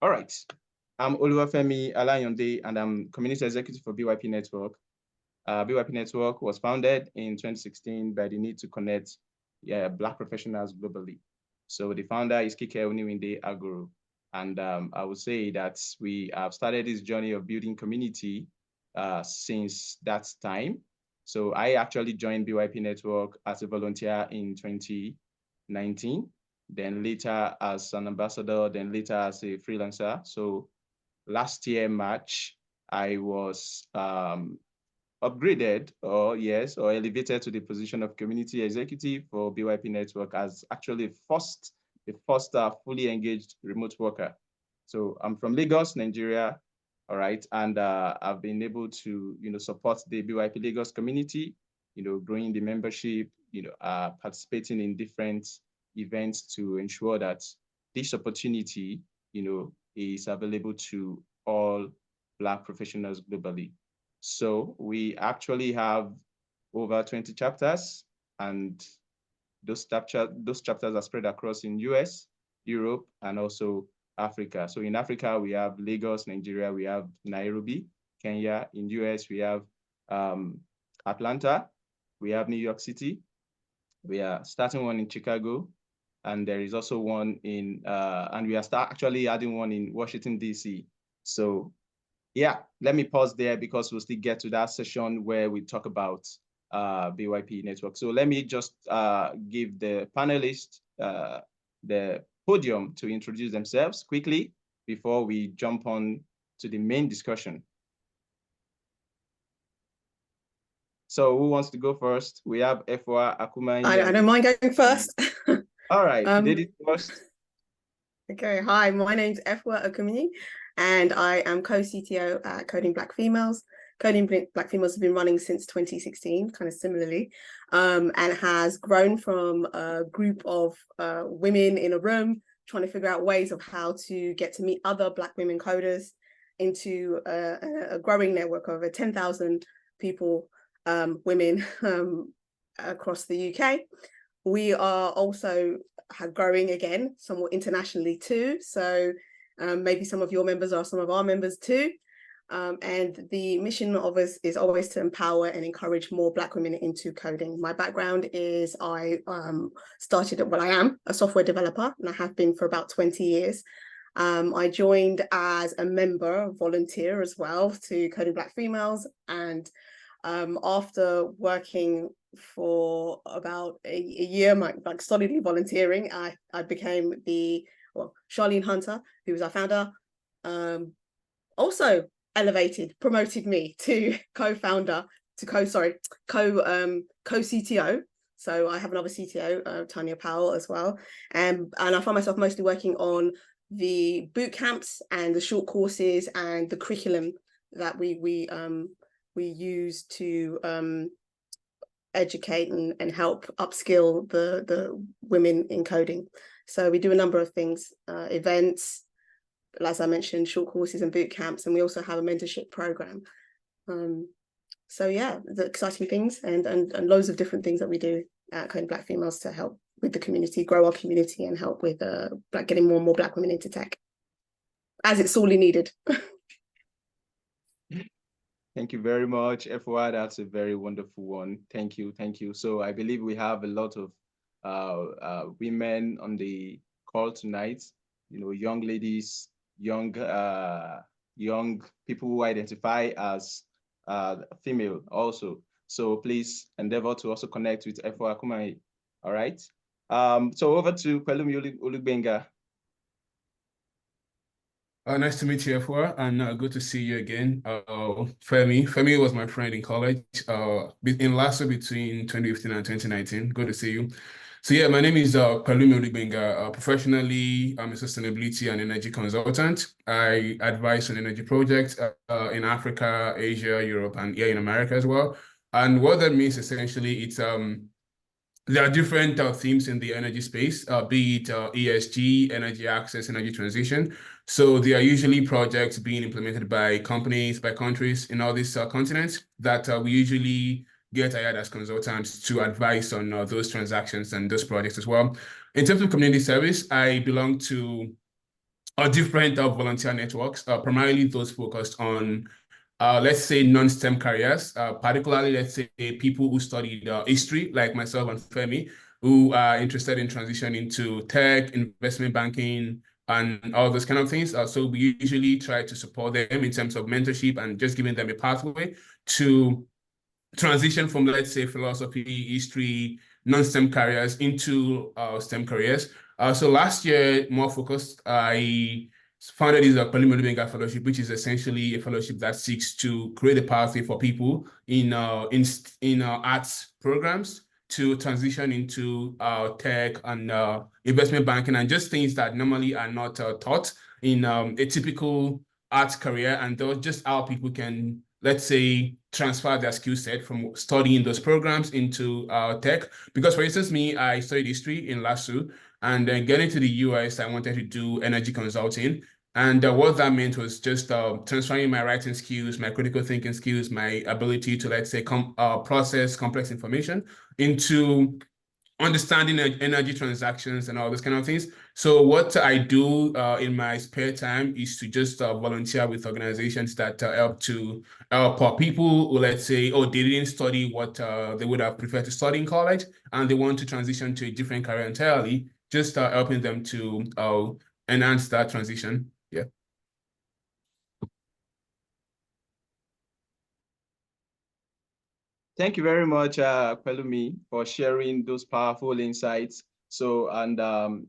All right. I'm Oluwafemi Alayonde, and I'm Community Executive for BYP Network. BYP Network was founded in 2016 by the need to connect Black professionals globally. So the founder is Kike Oniwinde Aguru. And I would say that we have started this journey of building community since that time. So I actually joined BYP Network as a volunteer in 2019, then later as an ambassador, then later as a freelancer. So last year, March, I was upgraded or elevated to the position of community executive for BYP Network as actually the first fully engaged remote worker. So I'm from Lagos, Nigeria, all right, and I've been able to support the BYP Lagos community, growing the membership, participating in different events to ensure that this opportunity, is available to all Black professionals globally. So we actually have over 20 chapters, and those chapters are spread across in US, Europe, and also Africa. So in Africa, we have Lagos, Nigeria, we have Nairobi, Kenya. In US, we have Atlanta, we have New York City. We are starting one in Chicago, and there is also one in, and we are actually adding one in Washington, DC. So yeah, let me pause there because we'll still get to that session where we talk about BYP Network. So let me just give the panelists the podium to introduce themselves quickly before we jump on to the main discussion. So who wants to go first? We have Efwa Akumai. I don't mind going first. All right, ladies first. Okay, hi, my name's Efwa Akumai, and I am co-CTO at Coding Black Females. Coding Black Females has been running since 2016, kind of similarly, and has grown from a group of women in a room trying to figure out ways of how to get to meet other Black women coders into a growing network of over 10,000 people, women across the UK. We are also growing again, somewhat internationally too. So maybe some of your members are some of our members too. And the mission of us is always to empower and encourage more Black women into coding. My background is I am a software developer, and I have been for about 20 years. I joined as a member, volunteer as well, to Coding Black Females. And after working for about a year, like solidly volunteering, I became Charlene Hunter, who was our founder, also promoted me to co-CTO. So I have another CTO, Tanya Powell, as well. And I find myself mostly working on the boot camps and the short courses and the curriculum that we use to educate and help upskill the women in coding. So we do a number of things, events, as I mentioned, short courses and boot camps, and we also have a mentorship program. So yeah, the exciting things and loads of different things that we do at Coding Black Females to help with the community, grow our community, and help with getting more and more Black women into tech, as it's sorely needed. Thank you very much, Efwa. That's a very wonderful one. Thank you, thank you. So I believe we have a lot of women on the call tonight. Young ladies, young people who identify as female also. So please endeavor to also connect with Efwa Akumai. All right. So over to Pelumi Olugbenga. Nice to meet you, Efwa, and good to see you again. Femi was my friend in college, in last year between 2015 and 2019. Good to see you. So yeah, my name is Pelumi Olugbenga. Professionally, I'm a sustainability and energy consultant. I advise on energy projects in Africa, Asia, Europe, and here in America as well. And what that means essentially, it's there are different themes in the energy space, be it ESG, energy access, energy transition. So they are usually projects being implemented by companies, by countries in all these continents that we usually get hired as consultants to advise on those transactions and those projects as well. In terms of community service, I belong to different volunteer networks, primarily those focused on, let's say, non-STEM careers, particularly, let's say, people who studied history, like myself and Femi, who are interested in transitioning into tech, investment banking, and all those kind of things. So we usually try to support them in terms of mentorship and just giving them a pathway to transition from, let's say, philosophy, history, non-STEM careers into STEM careers. So last year, more focused, I founded this Pelumi Fellowship, which is essentially a fellowship that seeks to create a pathway for people in arts programs to transition into tech and investment banking and just things that normally are not taught in a typical arts career, and those just how people can, let's say, transfer their skill set from studying those programs into tech. Because, for instance, me, I studied history in LASU, and then getting to the US, I wanted to do energy consulting. And what that meant was just transferring my writing skills, my critical thinking skills, my ability to, let's say, process complex information into understanding energy transactions and all those kind of things. So what I do in my spare time is to just volunteer with organizations that help to help people who, let's say, oh, they didn't study what they would have preferred to study in college, and they want to transition to a different career entirely, just helping them to enhance that transition. Yeah. Thank you very much, Pelumi, for sharing those powerful insights. So, and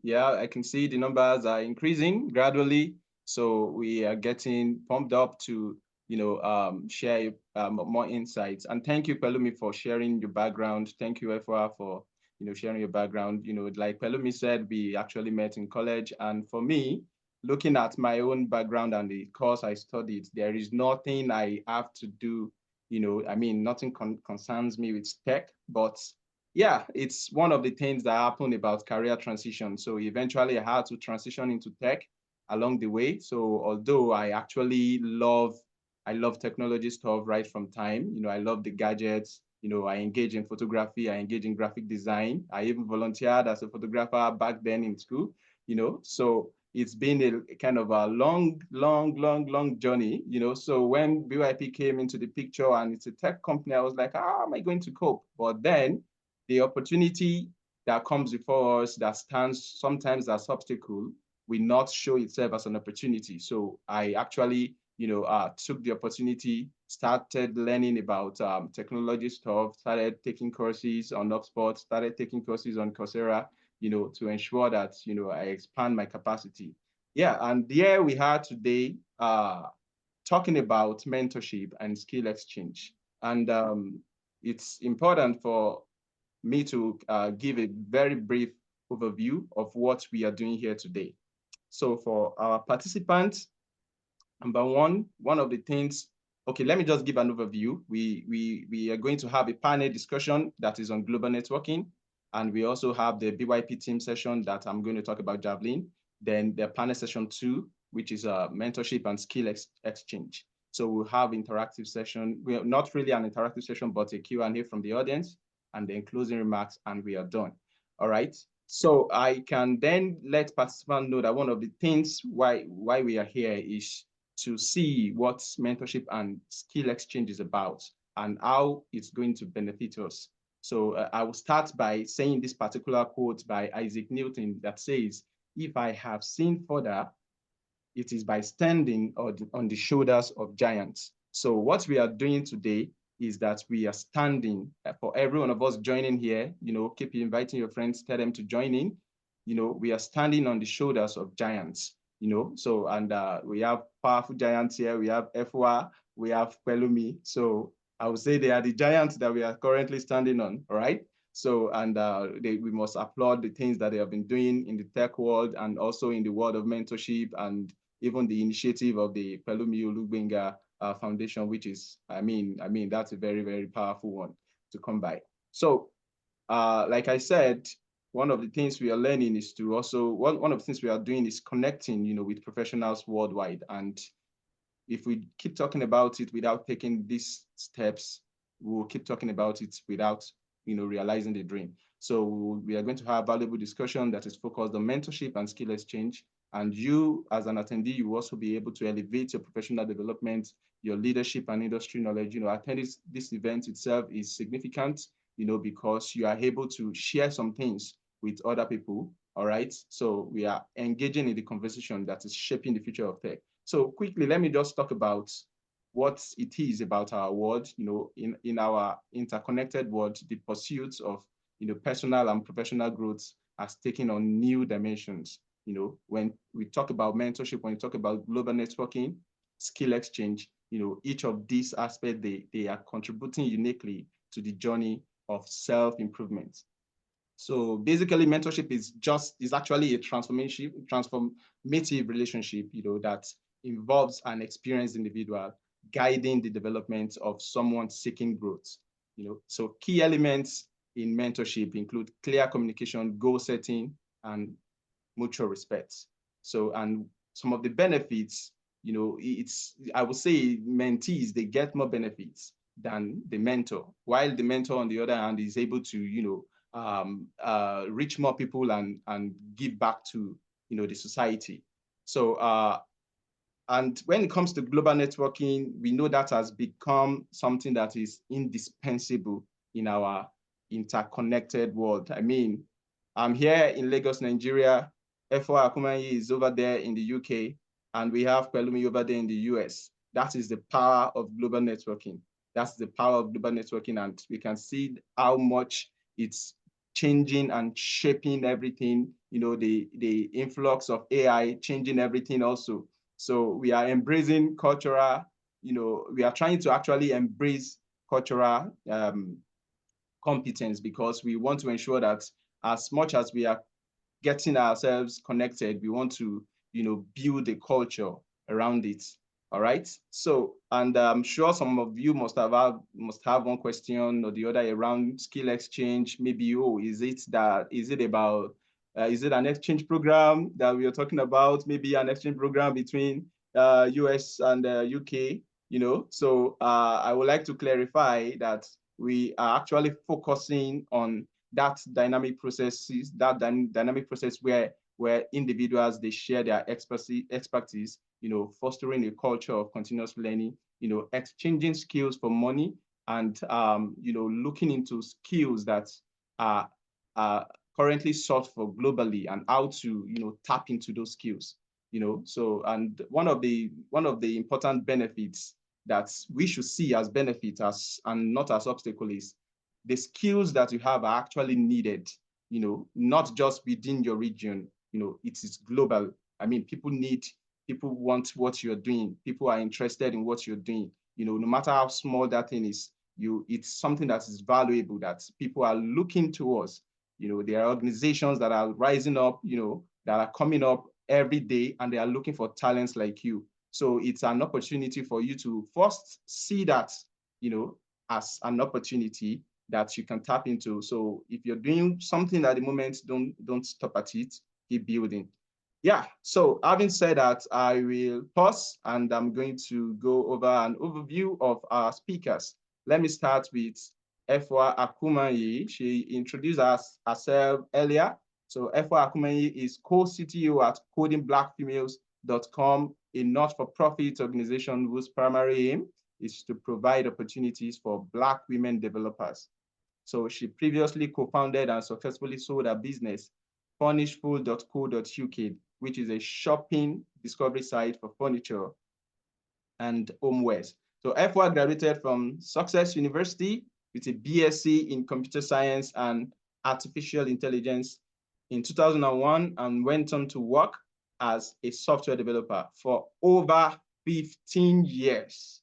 yeah, I can see the numbers are increasing gradually. So we are getting pumped up to, share more insights. And thank you, Pelumi, for sharing your background. Thank you, Efwa, for, sharing your background. Like Pelumi said, we actually met in college. And for me, looking at my own background and the course I studied, there is nothing I have to do, nothing concerns me with tech, but yeah, it's one of the things that happened about career transition. So eventually I had to transition into tech along the way. So although I love technology stuff right from time, I love the gadgets, I engage in photography, I engage in graphic design. I even volunteered as a photographer back then in school, so it's been a kind of a long journey, So when BYP came into the picture and it's a tech company, I was like, how am I going to cope? But then the opportunity that comes before us that stands sometimes as obstacle will not show itself as an opportunity. So I actually, took the opportunity, started learning about technology stuff, started taking courses on HubSpot, started taking courses on Coursera, to ensure that, I expand my capacity. Yeah, and there we are today talking about mentorship and skill exchange. And it's important for me to give a very brief overview of what we are doing here today. So for our participants, number one of the things, okay, let me just give an overview. We are going to have a panel discussion that is on global networking. And we also have the BYP team session that I'm going to talk about Javelin. Then the panel session 2, which is a mentorship and skill exchange. So we'll have interactive session. Well, not really an interactive session, but a Q&A from the audience and then closing remarks, and we are done. All right. So I can then let participants know that one of the things why we are here is to see what mentorship and skill exchange is about and how it's going to benefit us. So I will start by saying this particular quote by Isaac Newton that says, if I have seen further, it is by standing on the shoulders of giants. So what we are doing today is that we are standing for every one of us joining here, keep inviting your friends, tell them to join in. We are standing on the shoulders of giants, so, and we have powerful giants here. We have Efwa, we have Pelumi. So I would say they are the giants that we are currently standing on, all right? So, and we must applaud the things that they have been doing in the tech world and also in the world of mentorship and even the initiative of the Pelumi Olugbenga Foundation, which is, that's a very, very powerful one to come by. So, like I said, one of the things we are learning is to also, one of the things we are doing is connecting, with professionals worldwide. And if we keep talking about it without taking these steps, we'll keep talking about it without, realizing the dream. So we are going to have valuable discussion that is focused on mentorship and skill exchange. And you, as an attendee, you will also be able to elevate your professional development, your leadership and industry knowledge. Attending this event itself is significant, because you are able to share some things with other people. All right. So we are engaging in the conversation that is shaping the future of tech. So quickly, let me just talk about what it is about our world. In our interconnected world, the pursuits of personal and professional growth has taken on new dimensions. When we talk about mentorship, when we talk about global networking, skill exchange, each of these aspects, they are contributing uniquely to the journey of self-improvement. So basically, mentorship is actually a transformative relationship, that involves an experienced individual guiding the development of someone seeking growth. So key elements in mentorship include clear communication, goal setting, and mutual respect. So, and some of the benefits, I would say mentees, they get more benefits than the mentor, while the mentor, on the other hand, is able to, reach more people and give back to, the society. So, and when it comes to global networking, we know that has become something that is indispensable in our interconnected world. I mean, I'm here in Lagos, Nigeria. F4 Akumayi is over there in the UK, and we have Pelumi over there in the US. That is the power of global networking. That's the power of global networking, and we can see how much it's changing and shaping everything. The influx of AI changing everything also. So we are embracing cultural, we are trying to actually embrace cultural competence, because we want to ensure that as much as we are getting ourselves connected, we want to, build a culture around it. All right. So, and I'm sure some of you must have one question or the other around skill exchange. Maybe, is it an exchange program that we are talking about? Maybe an exchange program between US and UK, So I would like to clarify that we are actually focusing on that dynamic process where individuals, they share their expertise, fostering a culture of continuous learning, exchanging skills for money, and looking into skills that are currently sought for globally, and how to tap into those skills. So, and one of the important benefits that we should see as benefit and not as obstacle is the skills that you have are actually needed, not just within your region. It is global. I mean, people want what you're doing. People are interested in what you're doing. No matter how small that thing is, it's something that is valuable, that people are looking towards. There are organizations that are rising up, that are coming up every day, and they are looking for talents like you. So it's an opportunity for you to first see that, as an opportunity that you can tap into. So if you're doing something at the moment, don't stop at it, keep building. Yeah, so having said that, I will pause, and I'm going to go over an overview of our speakers. Let me start with Efwa Akumayi. She introduced herself earlier. So Efwa Akumayi is co-CTO at codingblackfemales.com, a not-for-profit organization whose primary aim is to provide opportunities for Black women developers. So she previously co-founded and successfully sold her business, furnishful.co.uk, which is a shopping discovery site for furniture and homewares. So Efwa graduated from Success University with a BSc in Computer Science and Artificial Intelligence in 2001, and went on to work as a software developer for over 15 years.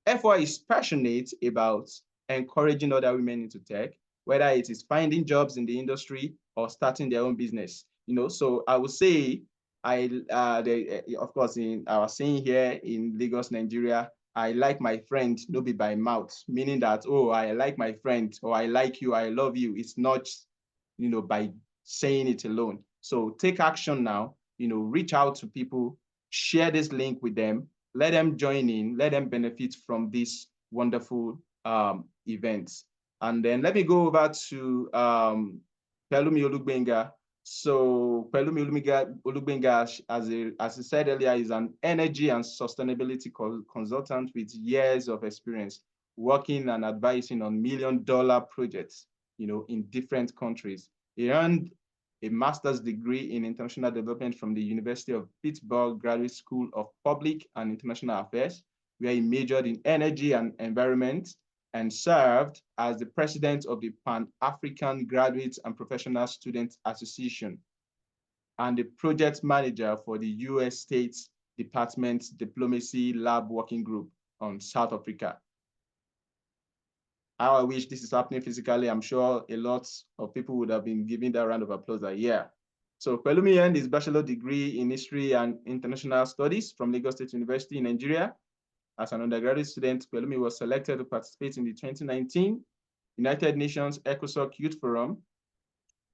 Efwa is passionate about encouraging other women into tech, whether it is finding jobs in the industry or starting their own business. So I would say, of course, in our saying here in Lagos, Nigeria, I like my friend, no be by mouth, meaning that, oh, I like my friend, or I like you, I love you. It's not, by saying it alone. So take action now, reach out to people, share this link with them, let them join in, let them benefit from this wonderful events. And then let me go over to Pelumi Olugbenga. So Pelumi Olugbenga, as I said earlier, is an energy and sustainability consultant with years of experience working and advising on million-dollar projects, in different countries. He earned a master's degree in international development from the University of Pittsburgh Graduate School of Public and International Affairs, where he majored in energy and environment and served as the president of the Pan-African Graduate and Professional Student Association and the project manager for the U.S. State Department Diplomacy Lab Working Group on South Africa. How I wish this is happening physically. I'm sure a lot of people would have been giving that round of applause a year. So Pelumi earned his bachelor degree in history and international studies from Lagos State University in Nigeria. As an undergraduate student, Pelumi was selected to participate in the 2019 United Nations ECOSOC Youth Forum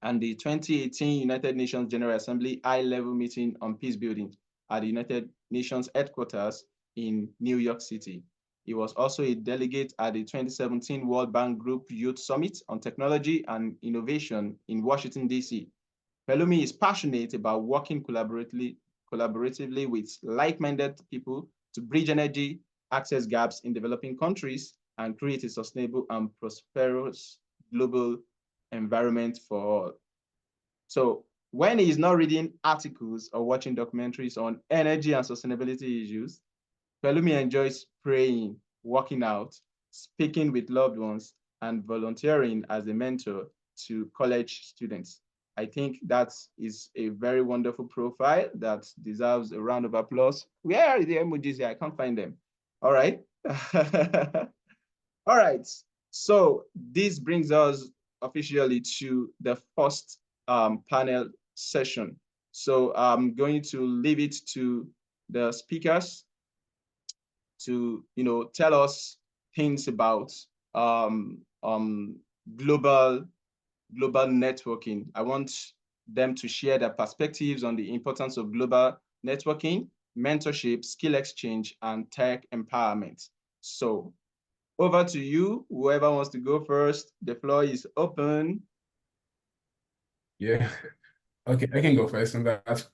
and the 2018 United Nations General Assembly high-level meeting on peace building at the United Nations headquarters in New York City. He was also a delegate at the 2017 World Bank Group Youth Summit on Technology and Innovation in Washington, D.C. Pelumi is passionate about working collaboratively with like-minded people to bridge energy access gaps in developing countries and create a sustainable and prosperous global environment for all. So when he's not reading articles or watching documentaries on energy and sustainability issues, Pelumi enjoys praying, working out, speaking with loved ones, and volunteering as a mentor to college students. I think that is a very wonderful profile that deserves a round of applause. Where are the emojis here? I can't find them. All right. All right. So this brings us officially to the first panel session. So I'm going to leave it to the speakers to tell us things about global networking. I want them to share their perspectives on the importance of global networking, mentorship, skill exchange, and tech empowerment. So over to you, whoever wants to go first. The floor is open. Yeah, okay, I can go first on that.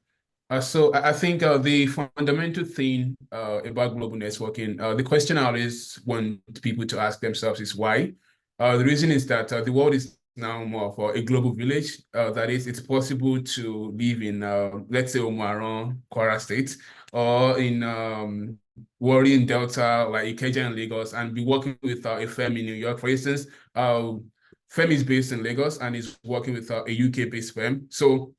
So I think the fundamental thing about global networking, the question I always want people to ask themselves is why. The reason is that the world is now more of a global village. That is, it's possible to live in, let's say, Omaran, Kwara State, or in Warri in Delta, like Ikeja in Lagos, and be working with a firm in New York. For instance, firm is based in Lagos and is working with a UK-based firm. So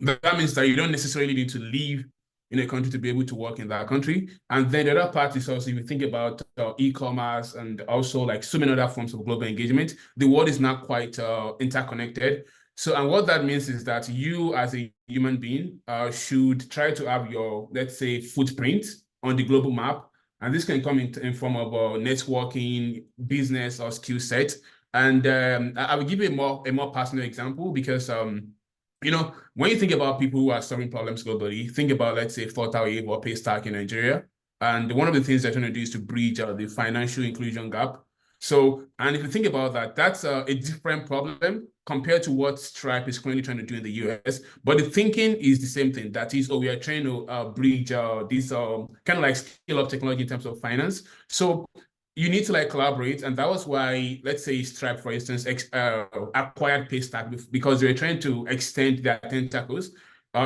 that means that you don't necessarily need to live in a country to be able to work in that country. And then the other part is also, if you think about e-commerce and also like so many other forms of global engagement, the world is not quite interconnected. So, and what that means is that you as a human being should try to have your, let's say, footprint on the global map. And this can come in form of networking, business, or skill set. And I will give you a more personal example because when you think about people who are solving problems globally, think about, let's say, Fortaway or Paystack in Nigeria. And one of the things they're trying to do is to bridge the financial inclusion gap. So, and if you think about that, that's a different problem compared to what Stripe is currently trying to do in the US. But the thinking is the same thing. That is, we are trying to bridge this kind of like scale up technology in terms of finance. So you need to like collaborate, and that was why, let's say, Stripe, for instance, acquired Paystack because they were trying to extend their tentacles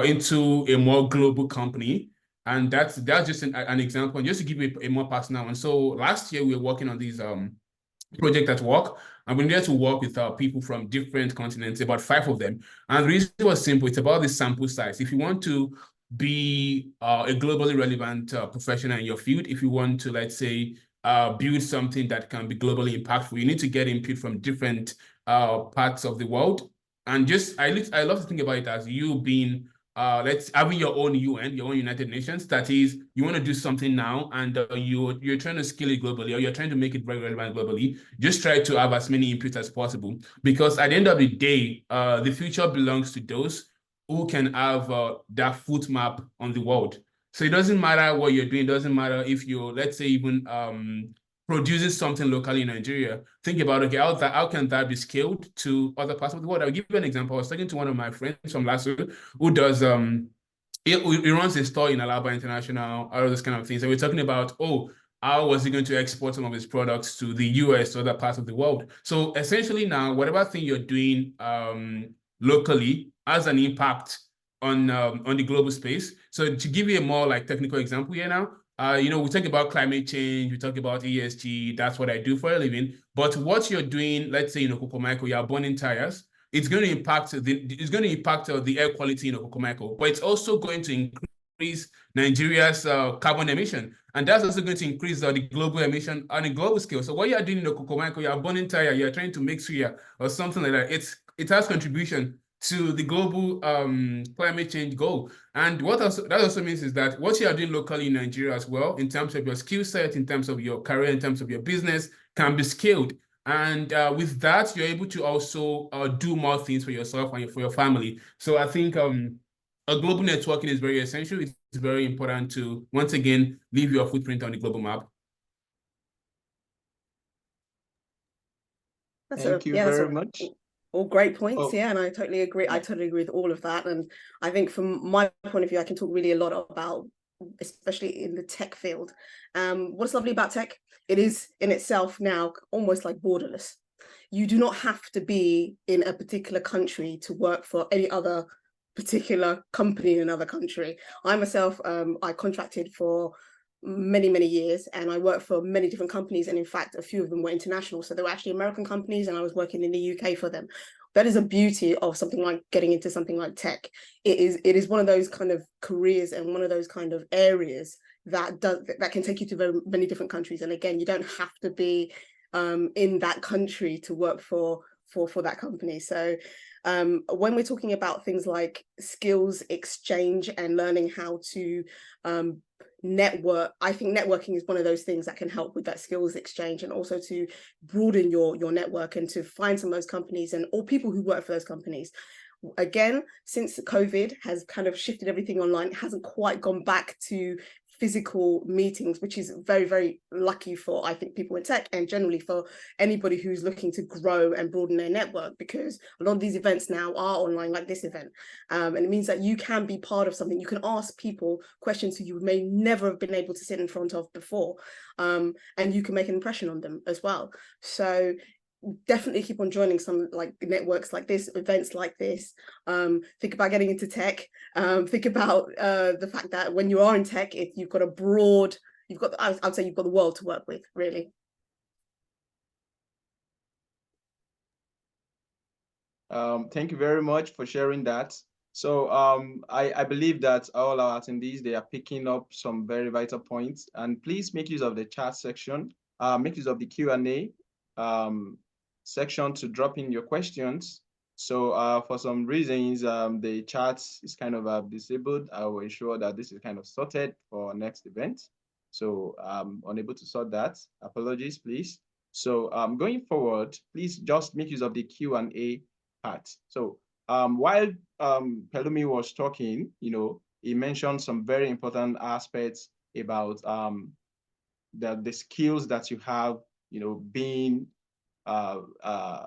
into a more global company, and that's just an example. And just to give you a more personal one, so last year we were working on these project at work, and we needed to work with people from different continents, about 5 of them. And the reason was simple: it's about the sample size. If you want to be a globally relevant professional in your field, if you want to, let's say, build something that can be globally impactful, you need to get input from different parts of the world. And just I love to think about it as you being let's having your own UN, your own United Nations. That is, you want to do something now, and you're trying to scale it globally, or you're trying to make it very relevant globally. Just try to have as many inputs as possible, because at the end of the day, the future belongs to those who can have that foot map on the world. So it doesn't matter what you're doing. It doesn't matter if you're, let's say, even produces something locally in Nigeria, think about, okay, how can that be scaled to other parts of the world? I'll give you an example. I was talking to one of my friends from Lasso who does he runs a store in Alaba International, all those kind of things. And we're talking about, oh, how was he going to export some of his products to the US, to other parts of the world? So essentially now, whatever thing you're doing locally has an impact on the global space. So to give you a more like technical example here now, we talk about climate change, we talk about ESG, that's what I do for a living. But what you're doing, let's say, Kokomiko, you're burning tires, it's going to impact the air quality in Okokomiko, but it's also going to increase Nigeria's carbon emission, and that's also going to increase the global emission on a global scale. So what you're doing in Okokomiko, you're burning tire, you're trying to make suya or something like that. It has contribution to the global climate change goal. And that also means is that what you are doing locally in Nigeria as well, in terms of your skill set, in terms of your career, in terms of your business, can be scaled. And with that, you're able to also do more things for yourself and for your family. So I think a global networking is very essential. It's very important to, once again, leave your footprint on the global map. Thank you very much. All great points, yeah, and I totally agree. I totally agree with all of that. And I think from my point of view, I can talk really a lot about, especially in the tech field. What's lovely about tech, it is in itself now almost like borderless. You do not have to be in a particular country to work for any other particular company in another country. I myself, I contracted for many years, and I worked for many different companies, and in fact a few of them were international, so they were actually American companies, and I was working in the UK for them. That is a beauty of something like getting into something like tech. It is one of those kind of careers and one of those kind of areas that can take you to very many different countries, and again, you don't have to be in that country to work for that company. So when we're talking about things like skills exchange and learning how to network, I think networking is one of those things that can help with that skills exchange, and also to broaden your network and to find some of those companies and all people who work for those companies. Again, since COVID has kind of shifted everything online, it hasn't quite gone back to physical meetings, which is very lucky for, I think, people in tech and generally for anybody who's looking to grow and broaden their network, because a lot of these events now are online, like this event, and it means that you can be part of something. You can ask people questions who you may never have been able to sit in front of before, and you can make an impression on them as well. So definitely keep on joining some like networks like this, events like this. Think about getting into tech. Think about the fact that when you are in tech, if you've got a broad, I'd say you've got the world to work with, really. Thank you very much for sharing that. So I believe that all our attendees, they are picking up some very vital points, and please make use of the chat section, make use of the Q&A section to drop in your questions. So for some reasons, the chat is kind of disabled. I will ensure that this is kind of sorted for next event. So I'm unable to sort that. Apologies, please. So going forward, please just make use of the Q&A part. So while Pelumi was talking, he mentioned some very important aspects about the skills that you have, being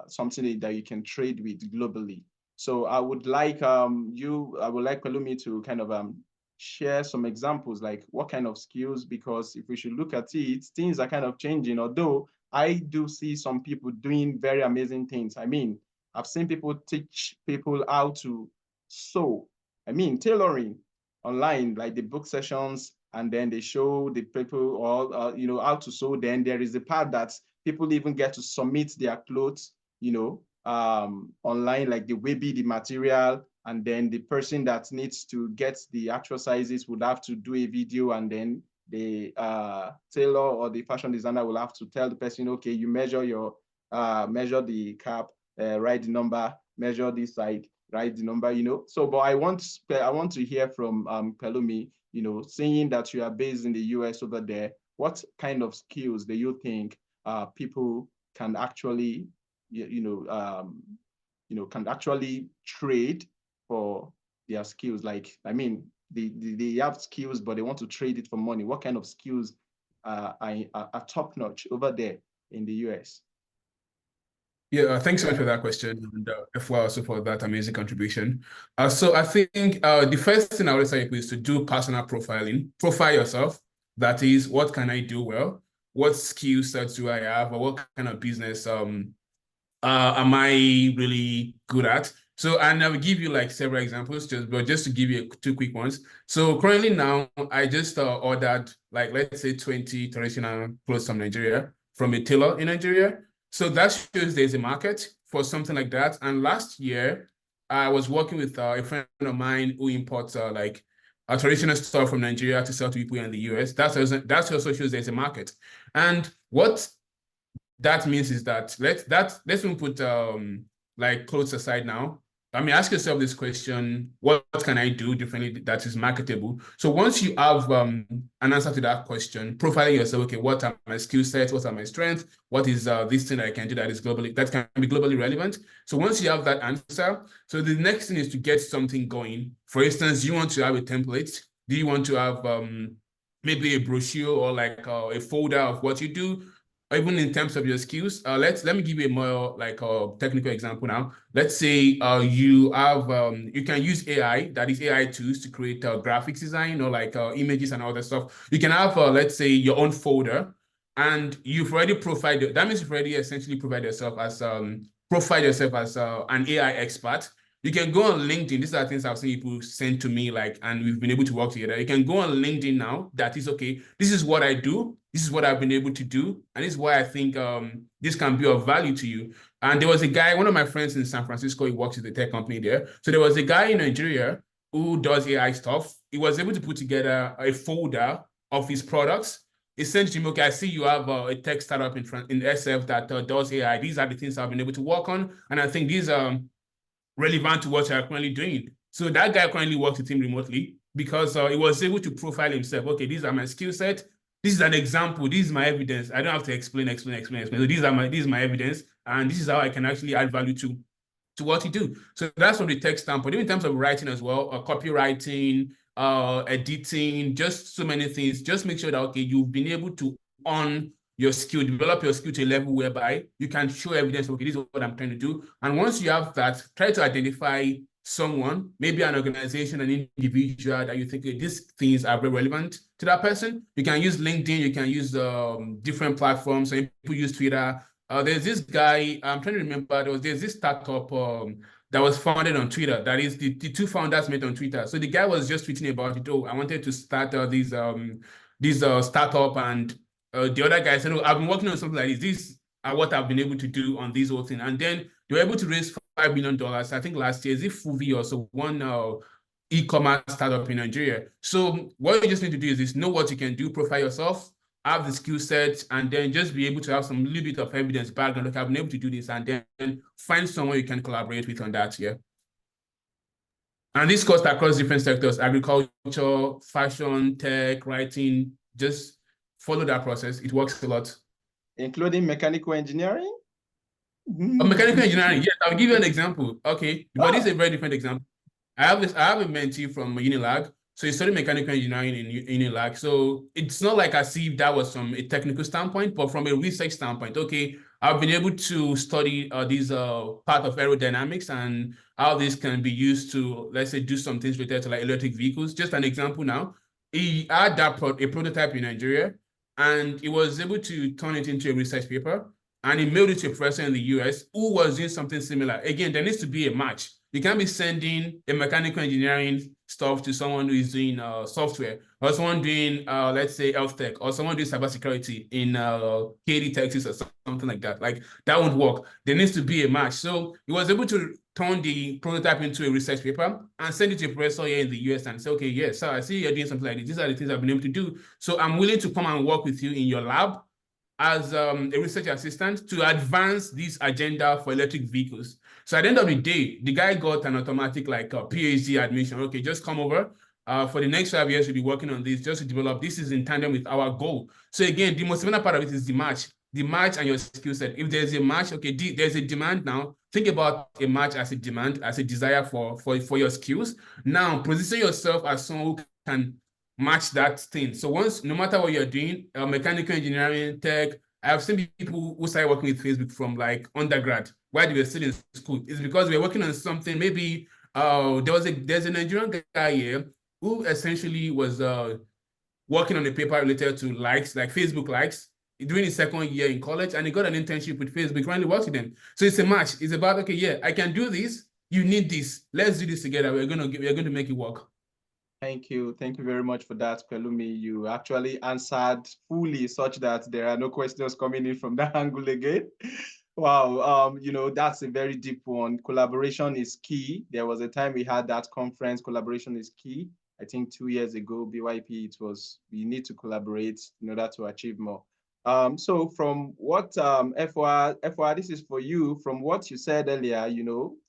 something that you can trade with globally. So I would like Pelumi to kind of share some examples, like what kind of skills, because if we should look at it, things are kind of changing, although I do see some people doing very amazing things. I mean, I've seen people teach people how to sew. I mean, tailoring online, like the book sessions, and then they show the people all, how to sew. Then there is the part that people even get to submit their clothes, online, like the Webi, the material, and then the person that needs to get the actual sizes would have to do a video, and then the tailor or the fashion designer will have to tell the person, okay, you measure measure the cap, write the number, measure this side, write the number, So, but I want to hear from Pelumi, saying that you are based in the US over there, what kind of skills do you think people can actually, can actually trade for their skills? Like, I mean, they have skills, but they want to trade it for money. What kind of skills are top notch over there in the US? Yeah, thanks so much for that question, and FY also for that amazing contribution. So I think the first thing I would say is to do personal profiling. Profile yourself. That is, what can I do well? What skill sets do I have, or what kind of business am I really good at? So, and I will give you like several examples, just to give you two quick ones. So currently now, I just ordered like, let's say 20 traditional clothes from Nigeria, from a tailor in Nigeria. So that shows there's a market for something like that. And last year, I was working with a friend of mine who imports like a traditional stuff from Nigeria to sell to people in the US. That also shows there's a market. And what that means is that let's put like clothes aside now. I mean, ask yourself this question: what can I do differently that is marketable? So once you have an answer to that question, profiling yourself, okay, what are my skill sets? What are my strengths? What is this thing that I can do that can be globally relevant? So once you have that answer, so the next thing is to get something going. For instance, you want to have a template. Do you want to have maybe a brochure or like a folder of what you do? Even in terms of your skills, let me give you a more like a technical example now. Let's say you can use AI, that is AI tools to create graphics design or like images and all that stuff. You can have let's say your own folder, and you've already profiled that means you've already essentially profiled yourself as an AI expert. You can go on LinkedIn. These are things I've seen people send to me, like, and we've been able to work together. You can go on LinkedIn now. That is okay. This is what I do. This is what I've been able to do, and this is why I think this can be of value to you. And there was a guy, one of my friends in San Francisco, he works with a tech company there. So there was a guy in Nigeria who does AI stuff. He was able to put together a folder of his products. Essentially, okay, I see you have a tech startup in SF that does AI. These are the things I've been able to work on, and I think these relevant to what you're currently doing. So that guy currently works with him remotely because he was able to profile himself. Okay, these are my skill set. This is an example. This is my evidence. I don't have to explain. So this is my evidence, and this is how I can actually add value to what you do. So that's from the tech standpoint. Even in terms of writing as well, copywriting, editing, just so many things. Just make sure that okay, you've been able to on your skill, develop your skill to a level whereby you can show evidence, okay, this is what I'm trying to do. And once you have that, try to identify someone, maybe an organization, an individual that you think these things are very relevant to that person. You can use LinkedIn, you can use different platforms. So people use Twitter. There's this guy, I'm trying to remember, there's this startup that was founded on Twitter. That is the two founders met on Twitter. So the guy was just tweeting about it. Oh, I wanted to start this startup, and the other guy said, "Oh, I've been working on something like this. These are what I've been able to do on this whole thing." And then they were able to raise $5 million. I think last year, is it Fuvi or so one e-commerce startup in Nigeria. So what you just need to do is know what you can do, profile yourself, have the skill set, and then just be able to have some little bit of evidence background. Like I've been able to do this, and then find someone you can collaborate with on that. Yeah. And this cuts across different sectors: agriculture, fashion, tech, writing. Just follow that process. It works a lot. Including mechanical engineering? Mechanical engineering, yes, I'll give you an example. Okay, but this is a very different example. I have a mentee from Unilag. So he studied mechanical engineering in Unilag. So it's not like as if that was from a technical standpoint, but from a research standpoint. Okay, I've been able to study this part of aerodynamics and how this can be used to, let's say, do some things related to like electric vehicles. Just an example now. He had a prototype in Nigeria, and he was able to turn it into a research paper, and he mailed it to a professor in the US who was doing something similar. Again, there needs to be a match. You can't be sending a mechanical engineering stuff to someone who is doing software, or someone doing, let's say, health tech, or someone doing cybersecurity in Katy, Texas, or something like that. Like, that won't work. There needs to be a match. So he was able to turn the prototype into a research paper and send it to a professor here in the US and say, okay, yes, so I see you're doing something like this. These are the things I've been able to do. So I'm willing to come and work with you in your lab as a research assistant to advance this agenda for electric vehicles. So at the end of the day, the guy got an automatic like PhD admission. Okay, just come over. For the next 5 years, we'll be working on this just to develop. This is in tandem with our goal. So again, the most important part of it is the match and your skill set. If there's a match, okay, there's a demand now. Think about a match as a demand, as a desire for your skills. Now, position yourself as someone who can match that thing. So once, no matter what you're doing, mechanical engineering, tech, I've seen people who started working with Facebook from like undergrad while they were still in school. It's because we're working on something. Maybe there's a Nigerian guy here who essentially was working on a paper related to likes, like Facebook likes, during his second year in college, and he got an internship with Facebook, currently works with them. So it's a match. It's about, okay, yeah, I can do this. You need this. Let's do this together. We're going to make it work. Thank you. Thank you very much for that, Pelumi. You actually answered fully such that there are no questions coming in from that angle again. Wow, that's a very deep one. Collaboration is key. There was a time we had that conference, collaboration is key. I think 2 years ago, BYP, it was, we need to collaborate in order to achieve more. So from what, FY, this is for you, from what you said earlier,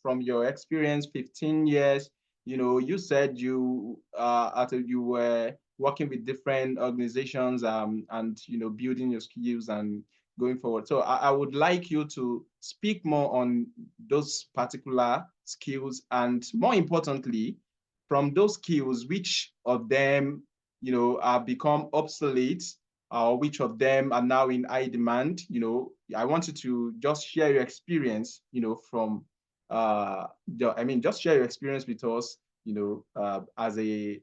from your experience, 15 years, you said you were working with different organizations and building your skills and going forward. So I would like you to speak more on those particular skills, and more importantly, from those skills, which of them have become obsolete, or which of them are now in high demand. I want you to just share your experience, from just share your experience with us, as a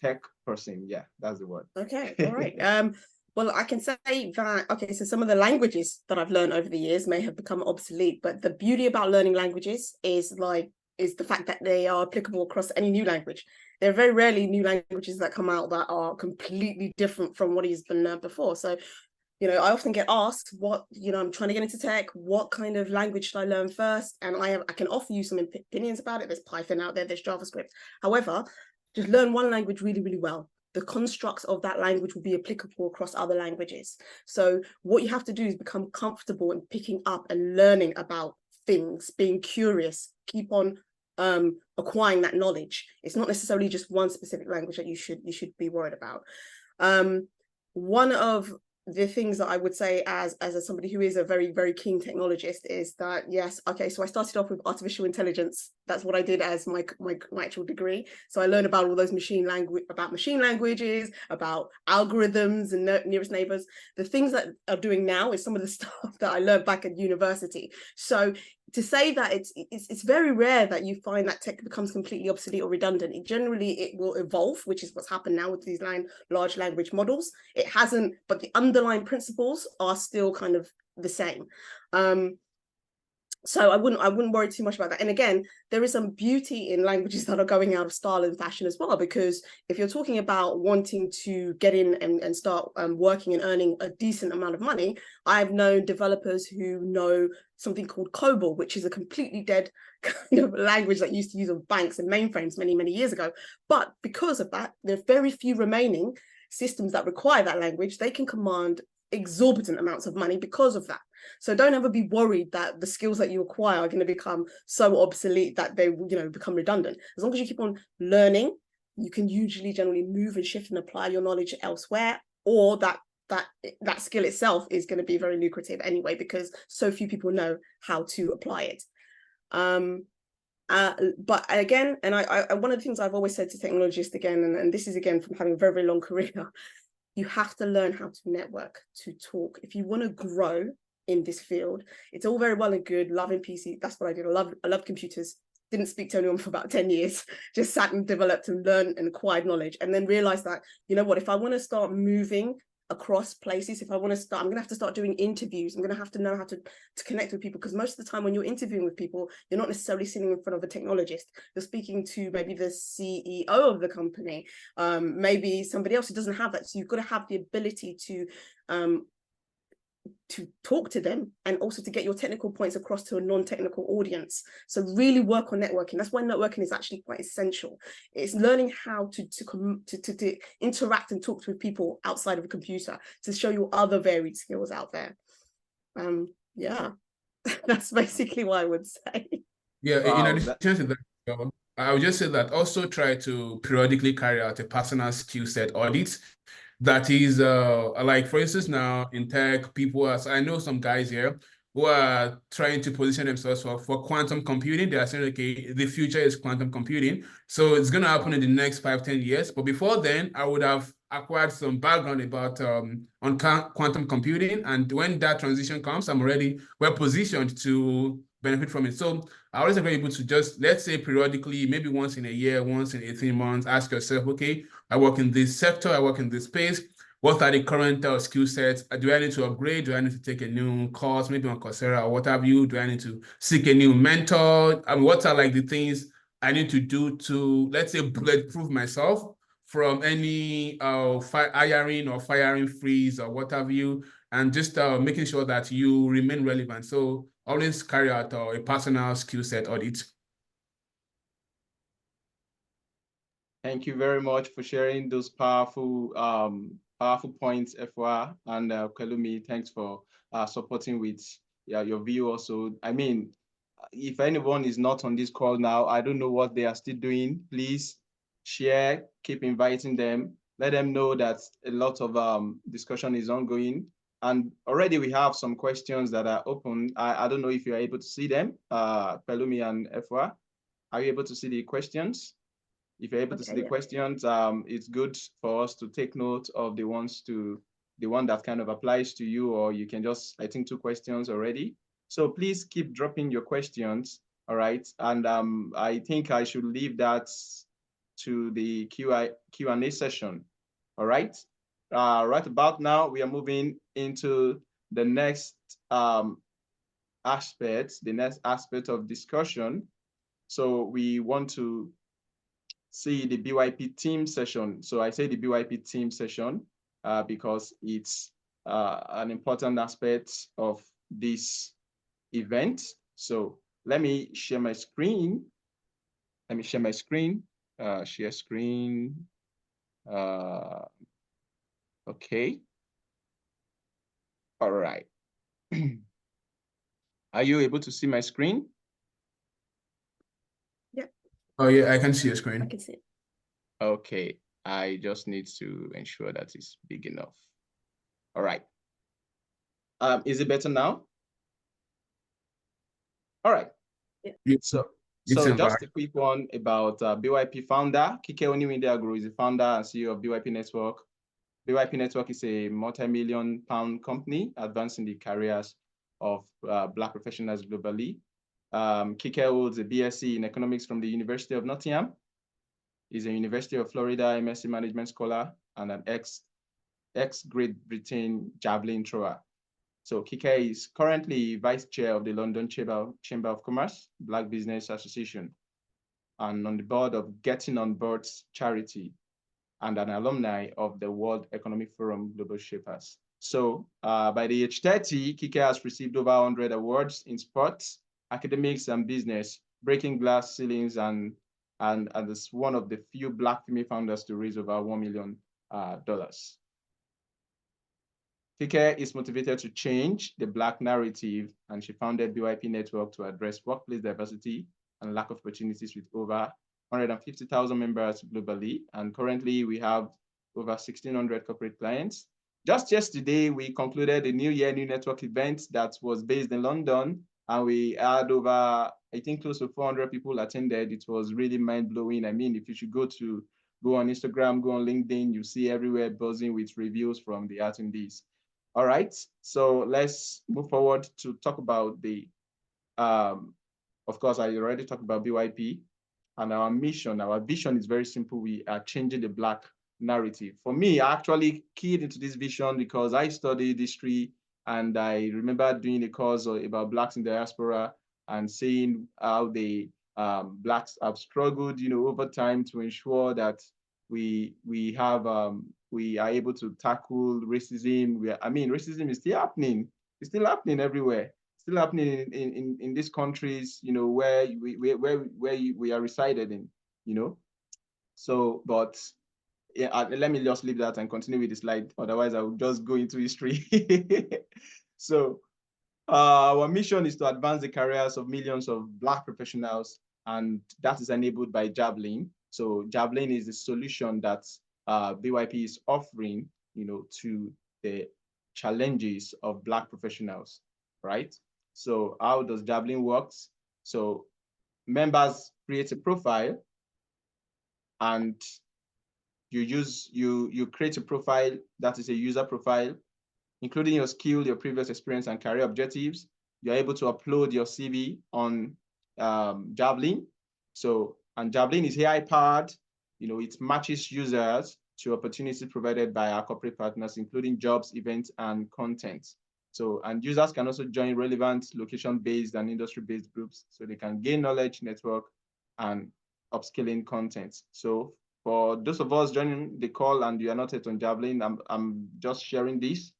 tech person. Yeah, that's the word. Okay, all right. Well, I can say that, okay, so some of the languages that I've learned over the years may have become obsolete, but the beauty about learning languages is the fact that they are applicable across any new language. There are very rarely new languages that come out that are completely different from what has been learned before. So, I often get asked what, I'm trying to get into tech, what kind of language should I learn first? And I can offer you some opinions about it. There's Python out there, there's JavaScript. However, just learn one language really, really well. The constructs of that language will be applicable across other languages. So what you have to do is become comfortable in picking up and learning about things, being curious, keep on acquiring that knowledge. It's not necessarily just one specific language that you should be worried about. One of the things that I would say as somebody who is a very, very keen technologist is that, yes, okay, so I started off with artificial intelligence. That's what I did as my actual degree. So I learned about all those machine languages, about algorithms and nearest neighbors. The things that are doing now is some of the stuff that I learned back at university. So to say that it's very rare that you find that tech becomes completely obsolete or redundant. It will evolve, which is what's happened now with these large language models. It hasn't, but the underlying principles are still kind of the same. So I wouldn't worry too much about that. And again, there is some beauty in languages that are going out of style and fashion as well, because if you're talking about wanting to get in and start working and earning a decent amount of money, I've known developers who know something called COBOL, which is a completely dead kind of language that used to use on banks and mainframes many, many years ago. But because of that, there are very few remaining systems that require that language. They can command exorbitant amounts of money because of that. So don't ever be worried that the skills that you acquire are going to become so obsolete that they become redundant. As long as you keep on learning, you can usually generally move and shift and apply your knowledge elsewhere, or that skill itself is going to be very lucrative anyway, because so few people know how to apply it. But again, and I one of the things I've always said to technologists again, and this is again from having a very, very long career, you have to learn how to network, to talk. If you want to grow in this field, it's all very well and good loving PC. That's what I did. I love computers. Didn't speak to anyone for about 10 years. Just sat and developed and learned and acquired knowledge, and then realized that, what, if I want to start moving across places, if I want to start, I'm going to have to start doing interviews. I'm going to have to know how to connect with people, because most of the time when you're interviewing with people, you're not necessarily sitting in front of a technologist. You're speaking to maybe the CEO of the company, maybe somebody else who doesn't have that. So you've got to have the ability to talk to them, and also to get your technical points across to a non-technical audience. So really work on networking. That's why networking is actually quite essential. It's learning how to interact and talk with people outside of a computer, to show you other varied skills out there. Yeah, that's basically what I would say. Yeah, wow, in addition to that, I would just say that also try to periodically carry out a personal skill set audit. That is, like, for instance, now in tech, I know some guys here who are trying to position themselves for quantum computing. They are saying, okay, the future is quantum computing. So it's going to happen in the next 5-10 years. But before then, I would have acquired some background about on quantum computing. And when that transition comes, I'm already well positioned to benefit from it. So I always be able to just, let's say periodically, maybe once in a year, once in 18 months, ask yourself, okay, I work in this sector, I work in this space. What are the current skill sets? Do I need to upgrade? Do I need to take a new course, maybe on Coursera or what have you? Do I need to seek a new mentor? I mean, what are like the things I need to do to, let's say, bulletproof myself from any hiring or firing freeze or what have you, and just making sure that you remain relevant. So always carry out a personal skill set audit. Thank you very much for sharing those powerful points, Efwa and Kelumi. Thanks for supporting with your view also. I mean, if anyone is not on this call now, I don't know what they are still doing. Please share, keep inviting them. Let them know that a lot of discussion is ongoing. And already we have some questions that are open. I don't know if you're able to see them, Pelumi and Efwa. Are you able to see the questions? If you're able to see the questions, it's good for us to take note of the one that kind of applies to you, or you can just, I think, 2 questions already. So please keep dropping your questions, all right? And I think I should leave that to the Q&A session, all right? Right about now, we are moving into the next aspect of discussion. So we want to see the BYP team session. So I say the BYP team session because it's an important aspect of this event. So let me share my screen. Share screen. Okay. All right. Are you able to see my screen? Yeah. Oh yeah, I can see your screen. I can see it. Okay. I just need to ensure that it's big enough. All right. Is it better now? All right. Yeah. So just a quick one about BYP founder. Kike Oniwindeagro is the founder and CEO of BYP Network. BYP Network is a multi-million-pound company advancing the careers of Black professionals globally. Kike holds a BSc in economics from the University of Nottingham. He's a University of Florida MSc management scholar and an ex-Great Britain javelin thrower. So Kike is currently vice chair of the London Chamber of Commerce, Black Business Association, and on the board of Getting on Board's charity, and an alumni of the World Economic Forum Global Shapers. So by the age 30, Kike has received over 100 awards in sports, academics, and business, breaking glass ceilings, and is one of the few Black female founders to raise over $1 million. Kike is motivated to change the Black narrative, and she founded BYP Network to address workplace diversity and lack of opportunities with over 150,000 members globally. And currently we have over 1,600 corporate clients. Just yesterday, we concluded a New Year, New Network event that was based in London, and we had over, I think, close to 400 people attended. It was really mind-blowing. I mean, if you should go on Instagram, go on LinkedIn, you see everywhere buzzing with reviews from the attendees. All right, so let's move forward to talk about the, of course, I already talked about BYP and our mission. Our vision is very simple. We are changing the Black narrative. For me, I actually keyed into this vision because I studied history, and I remember doing a course about Blacks in diaspora and seeing how the Blacks have struggled, over time to ensure that we are able to tackle racism. Racism is still happening. It's still happening everywhere. It's still happening in these countries, where we are resided in, So, but yeah, let me just leave that and continue with the slide. Otherwise, I will just go into history. So, our mission is to advance the careers of millions of Black professionals, and that is enabled by Javelin. So Javelin is the solution that BYP is offering, to the challenges of Black professionals, right? So how does Javelin works? So members create a profile, and you create a profile that is a user profile, including your skill, your previous experience, and career objectives. You're able to upload your CV on Javelin. So, and Javelin is AI powered. It matches users to opportunities provided by our corporate partners, including jobs, events, and content. So, and users can also join relevant location-based and industry-based groups so they can gain knowledge, network, and upskilling content. So for those of us joining the call and you are not yet on Javelin, I'm just sharing this.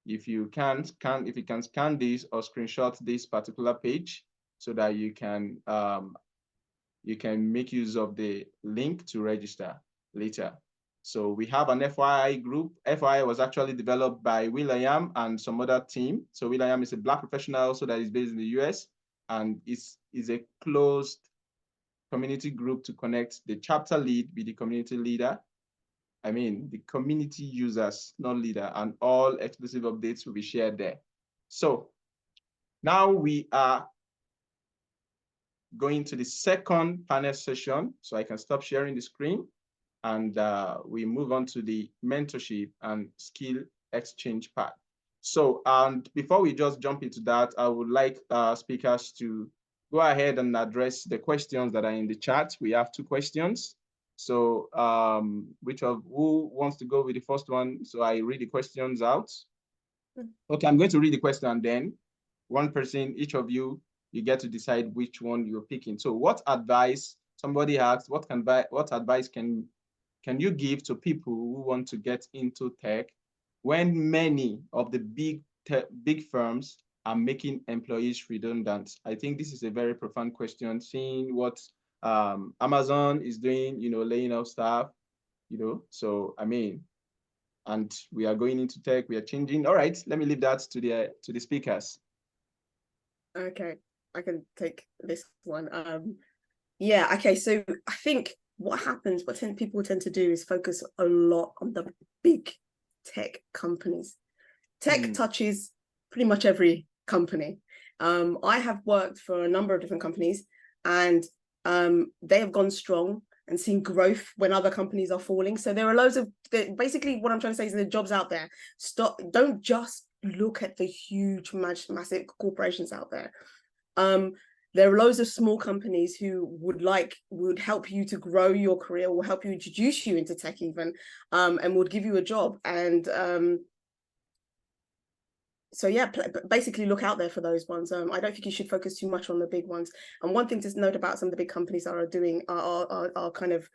If you can scan this or screenshot this particular page so that you can make use of the link to register later. So we have an FYI group. FYI was actually developed by Will.i.am and some other team. So Will.i.am is a Black professional also that is based in the US, and is a closed community group to connect the chapter lead with the community leader. I mean, the community users, not leader, and all exclusive updates will be shared there. So now we are going to the second panel session. So I can stop sharing the screen, and we move on to the mentorship and skill exchange part. So, and before we just jump into that, I would like speakers to go ahead and address the questions that are in the chat. We have 2 questions. So who wants to go with the first one? So I read the questions out. Okay, I'm going to read the question, and then one person, each of you get to decide which one you're picking. So what advice, somebody asked, what advice can you give to people who want to get into tech when many of the big firms are making employees redundant? I think this is a very profound question, seeing what Amazon is doing, laying off staff, so I mean, and we are going into tech, we are changing. All right, let me leave that to the speakers. Okay, I can take this one. Yeah, okay, so I think what happens, people tend to do is focus a lot on the big tech companies. Tech touches pretty much every company. I have worked for a number of different companies, and they have gone strong and seen growth when other companies are falling. So there are loads of, basically what I'm trying to say is there are jobs out there. Don't just look at the huge, massive corporations out there. There are loads of small companies who would help you to grow your career, will help you introduce you into tech even, and would give you a job. And so yeah, basically look out there for those ones. I don't think you should focus too much on the big ones. And one thing to note about some of the big companies that are doing are kind of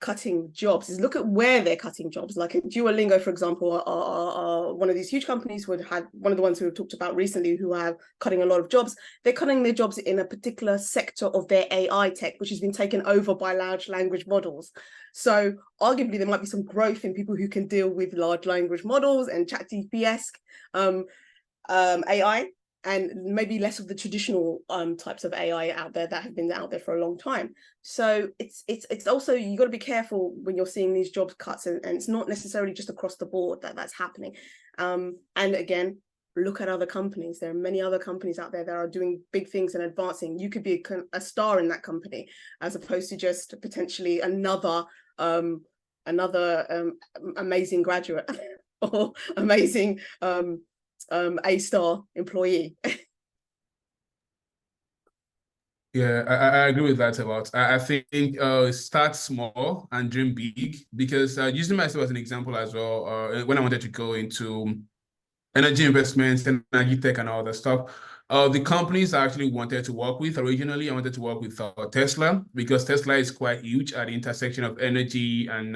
cutting jobs is look at where they're cutting jobs. Like Duolingo, for example, are one of these huge companies who had one of the ones who we've talked about recently, who are cutting a lot of jobs. They're cutting their jobs in a particular sector of their AI tech, which has been taken over by large language models. So arguably there might be some growth in people who can deal with large language models and ChatGPT-esque AI, and maybe less of the traditional types of AI out there that have been out there for a long time. So it's also, you got to be careful when you're seeing these job cuts, and it's not necessarily just across the board that's happening. And again, look at other companies. There are many other companies out there that are doing big things and advancing. You could be a star in that company, as opposed to just potentially another amazing graduate or amazing A-star employee. Yeah, I agree with that a lot. I think start small and dream big, because using myself as an example as well, when I wanted to go into energy investments, energy tech, and all that stuff, the companies I actually wanted to work with originally, I wanted to work with Tesla, because Tesla is quite huge at the intersection of energy and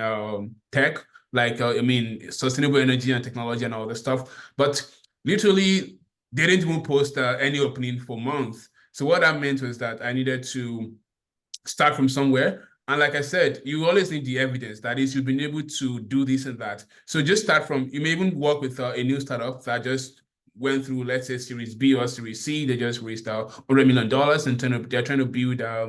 tech, like I mean, sustainable energy and technology and all that stuff. But literally, they didn't even post any opening for months. So what that meant was that I needed to start from somewhere. And like I said, you always need the evidence. That is, you've been able to do this and that. So just start from, you may even work with a new startup that just went through, let's say, Series B or Series C. They just raised $100 million, and they're trying to build a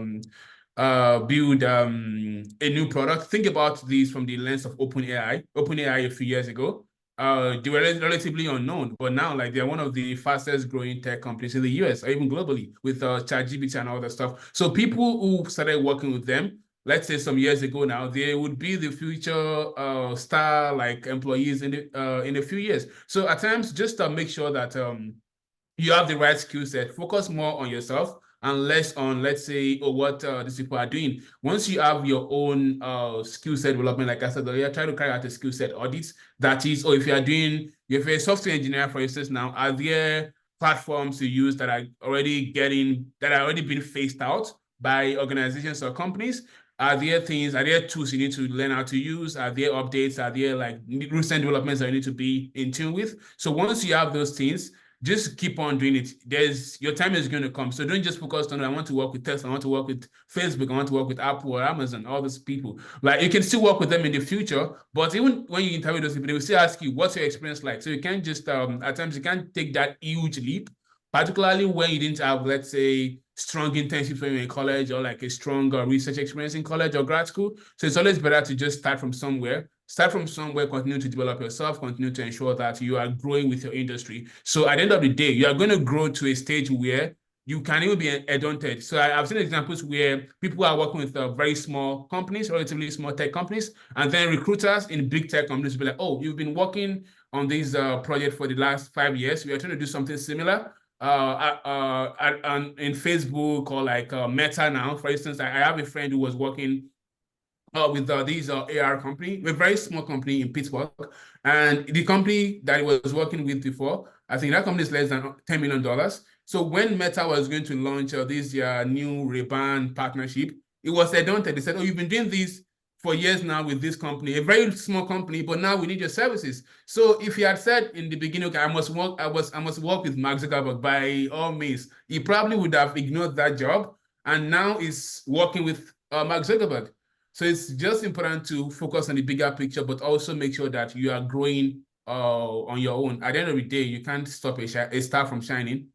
new product. Think about these from the lens of OpenAI. OpenAI a few years ago, they were relatively unknown, but now like they're one of the fastest growing tech companies in the US or even globally with ChatGPT and all that stuff. So people who started working with them, let's say some years ago now, they would be the future star like employees in a few years. So at times, just make sure that you have the right skill set. Focus more on yourself and less on, let's say, what these people are doing. Once you have your own skill set development, like I said earlier, try to carry out a skill set audit. That is, or if you're a software engineer, for instance, now, are there platforms to use that are already being phased out by organizations or companies? Are there tools you need to learn how to use? Are there updates? Are there like recent developments that you need to be in tune with? So once you have those things, just keep on doing it. Your time is going to come. So don't just focus on, I want to work with Tesla, I want to work with Facebook, I want to work with Apple or Amazon, all those people. Like you can still work with them in the future, but even when you interview those people, they will still ask you, what's your experience like? So you can't just, at times you can't take that huge leap, particularly when you didn't have, let's say, strong internships when you're in college or like a strong research experience in college or grad school. So it's always better to just start from somewhere, continue to develop yourself, continue to ensure that you are growing with your industry. So at the end of the day, you are going to grow to a stage where you can even be daunted. So I've seen examples where people are working with very small companies, relatively small tech companies, and then recruiters in big tech companies will be like, oh, you've been working on this project for the last 5 years. We are trying to do something similar in Facebook or like Meta now. For instance, I have a friend who was working with these AR company, a very small company in Pittsburgh. And the company that he was working with before, I think that company is less than $10 million. So when Meta was going to launch this new Ray-Ban partnership, it was daunted. They said, oh, you've been doing this for years now with this company, a very small company, but now we need your services. So if he had said in the beginning, okay, I must work with Mark Zuckerberg by all means, he probably would have ignored that job and now is working with Mark Zuckerberg. So it's just important to focus on the bigger picture, but also make sure that you are growing on your own. At the end of the day, you can't stop a star from shining.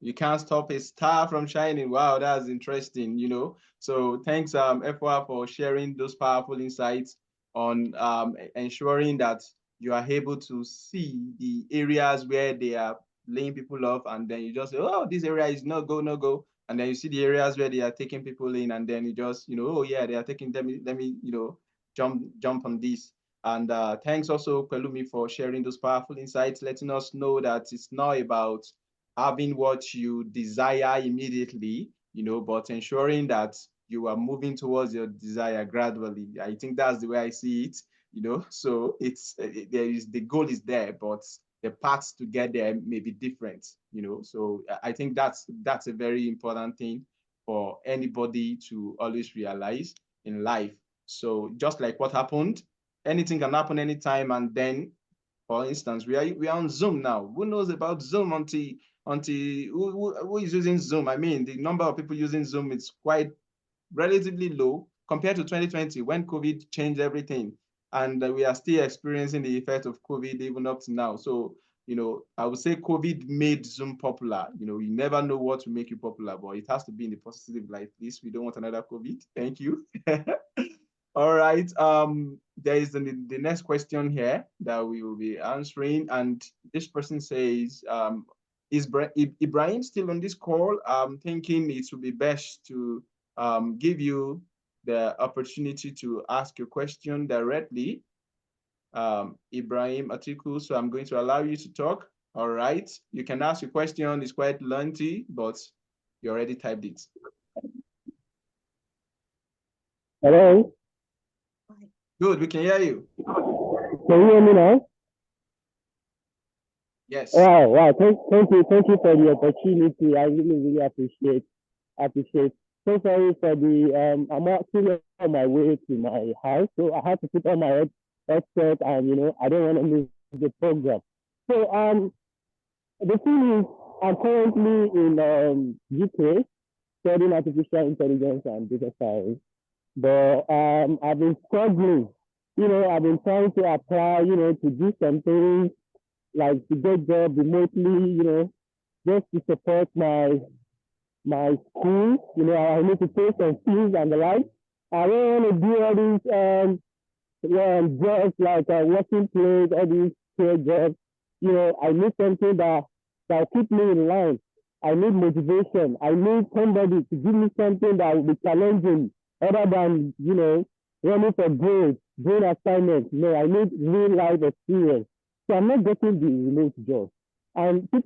You can't stop a star from shining. Wow, that's interesting, you know. So thanks, FY, for sharing those powerful insights on ensuring that you are able to see the areas where they are laying people off, and then you just say, oh, this area is no go, no go. And then you see the areas where they are taking people in, and then you just, you know, oh yeah, they are taking them. Let me, you know, jump on this. And thanks also, Pelumi, for sharing those powerful insights, letting us know that it's not about having what you desire immediately, you know, but ensuring that you are moving towards your desire gradually. I think that's the way I see it, you know. So the goal is there, but the paths to get there may be different, you know. So I think that's a very important thing for anybody to always realize in life. So just like what happened, anything can happen anytime. And then, for instance, we are on Zoom now. Who knows about Zoom until who is using Zoom? I mean, the number of people using Zoom is quite relatively low compared to 2020 when COVID changed everything. And we are still experiencing the effect of COVID even up to now. So, you know, I would say COVID made Zoom popular. You know, you never know what will make you popular, but it has to be in the positive light. Please, we don't want another COVID. Thank you. All right. There is the next question here that we will be answering. And this person says, is Ibrahim still on this call? I'm thinking it would be best to give you the opportunity to ask your question directly. Ibrahim Atiku, so I'm going to allow you to talk. All right. You can ask your question. It's quite lengthy, but you already typed it. Hello? Good, we can hear you. Can you hear me now? Yes. Wow. Thank you for the opportunity. I really appreciate. So sorry for the I'm actually on my way to my house, so I have to put on my headset, and you know I don't want to miss the program. So the thing is, I'm currently in UK studying artificial intelligence and data science, but I've been struggling. You know, I've been trying to apply, you know, to do some things like to get job remotely, you know, just to support my school. You know, I need to pay some fees and the like. I don't want to do all these jobs like working place, all these care jobs. I need something that keep me in line. I need motivation. I need somebody to give me something that will be challenging other than, running for grades, doing assignments. No, I need real life experience. So I'm not getting the remote job. And I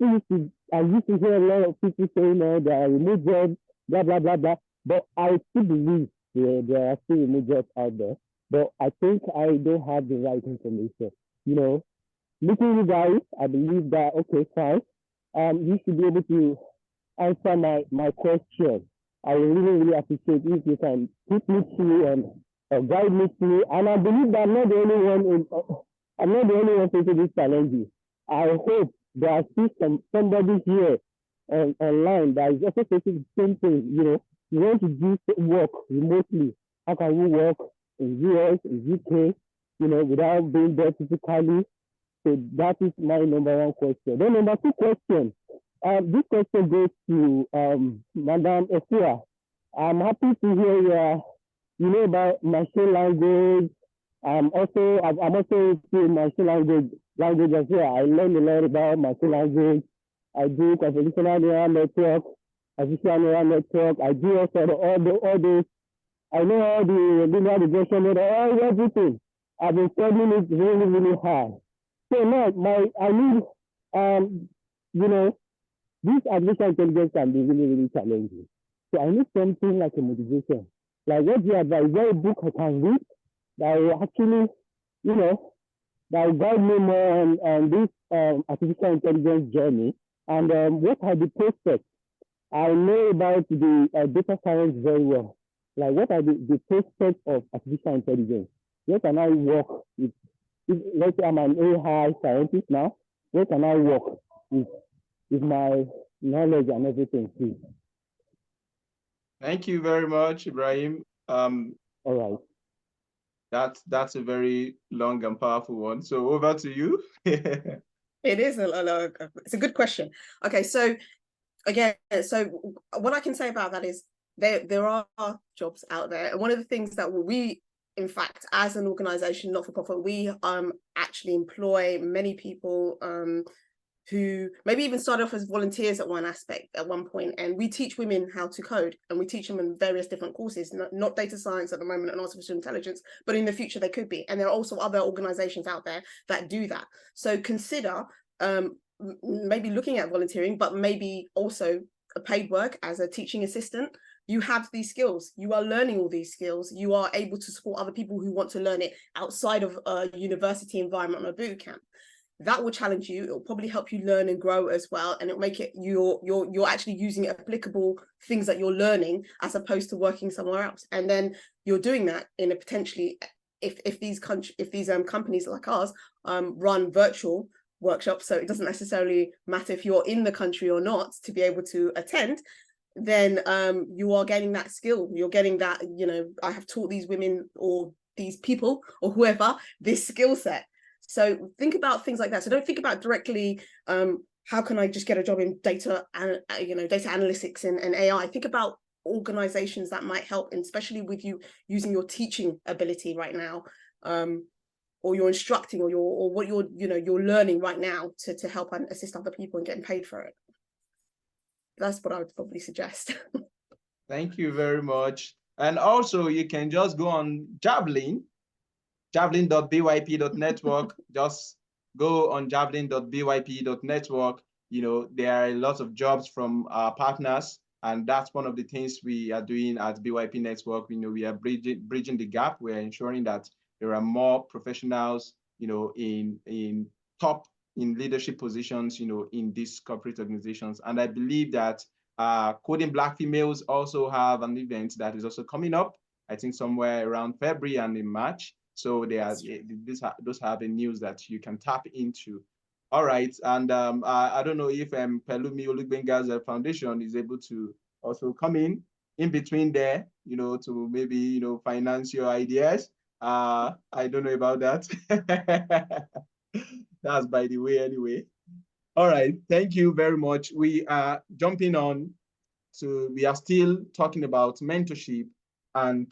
used to hear a lot of people saying, there are remote jobs, blah, blah, blah, blah. But I still believe there are still remote jobs out there. But I think I don't have the right information. Looking at you guys, I believe that, okay, fine. You should be able to answer my question. I will really, really appreciate if you can put me through and guide me through. And I believe that I'm not the only one facing these challenges. I hope there are still somebody here online that is also facing the same thing. You want to do work remotely. How can you work in US, in UK, without being there physically? So that is my number one question. Then number two question. This question goes to Madam Efua. I'm happy to hear about machine language. I'm also into machine language as well. I learned a lot about machine language. I do convolutional neural network, artificial neural network. I do also all those. I know all the linear regression model, everything. I've been studying it really, really hard. So now I need this artificial intelligence can be really, really challenging. So I need something like a motivation. Like what do you advise? Is there a book I can read that will actually, that will guide me more on this artificial intelligence journey? And what are the prospects? I know about the data science very well. Like what are the prospects of artificial intelligence? Where can I work with? Let's say I'm an AI scientist now. Where can I work with my knowledge and everything, please? Thank you very much, Ibrahim. All right. That's a very long and powerful one. So over to you. It is it's a good question. Okay, so again, so what I can say about that is there are jobs out there. And one of the things that we, in fact, as an organization, not for profit, we actually employ many people who maybe even started off as volunteers at one point, and we teach women how to code, and we teach them in various different courses, not data science at the moment and artificial intelligence, but in the future they could be. And there are also other organizations out there that do that. So consider maybe looking at volunteering, but maybe also a paid work as a teaching assistant. You have these skills, you are learning all these skills, you are able to support other people who want to learn it outside of a university environment or a boot camp. That will challenge you. It'll probably help you learn and grow as well, and it'll make it you're actually using applicable things that you're learning as opposed to working somewhere else. And then you're doing that in a potentially, if these companies like ours run virtual workshops, so it doesn't necessarily matter if you're in the country or not to be able to attend, then you are getting that skill. You're getting that, I have taught these women or these people or whoever this skill set. So think about things like that. So don't think about directly, how can I just get a job in data analytics and AI. Think about organizations that might help, and especially with you using your teaching ability right now, or you're instructing, or what you're learning right now to help and assist other people and getting paid for it. That's what I would probably suggest. Thank you very much. And also you can just go on javelin.byp.network. Just go on javelin.byp.network. There are a lot of jobs from our partners, and that's one of the things we are doing at BYP Network. We are bridging the gap. We're ensuring that there are more professionals, in leadership positions, in these corporate organizations. And I believe that Coding Black Females also have an event that is also coming up, I think somewhere around February and in March. So those have the news that you can tap into. All right, and I don't know if Pelumi Olugbenga's foundation is able to also come in between there, to maybe finance your ideas. I don't know about that. That's by the way anyway. All right, thank you very much. We are jumping on. So we are still talking about mentorship, and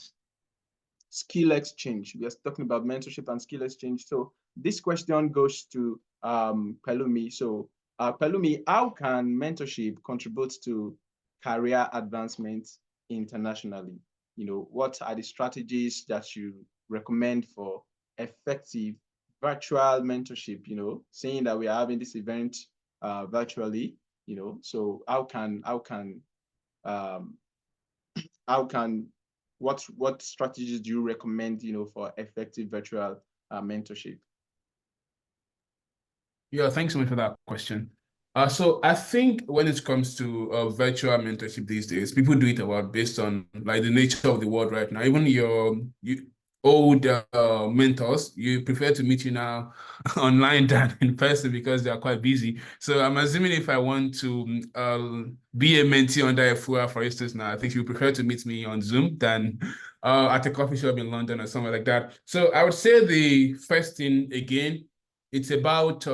skill exchange. We are talking about mentorship and skill exchange. So this question goes to Pelumi. So Pelumi, how can mentorship contribute to career advancement internationally? You know, what are the strategies that you recommend for effective virtual mentorship? You know, saying that we are having this event virtually, you know, so um, how can what strategies do you recommend, you know, for effective virtual mentorship? Yeah, thanks so much for that question. So I think when it comes to virtual mentorship these days, people do it a lot based on like the nature of the world right now. Even your old mentors, you prefer to meet you now online than in person because they are quite busy. So I'm assuming if I want to be a mentee under a FUA, for instance, now I think you prefer to meet me on Zoom than at a coffee shop in London or somewhere like that. So I would say the first thing again, it's about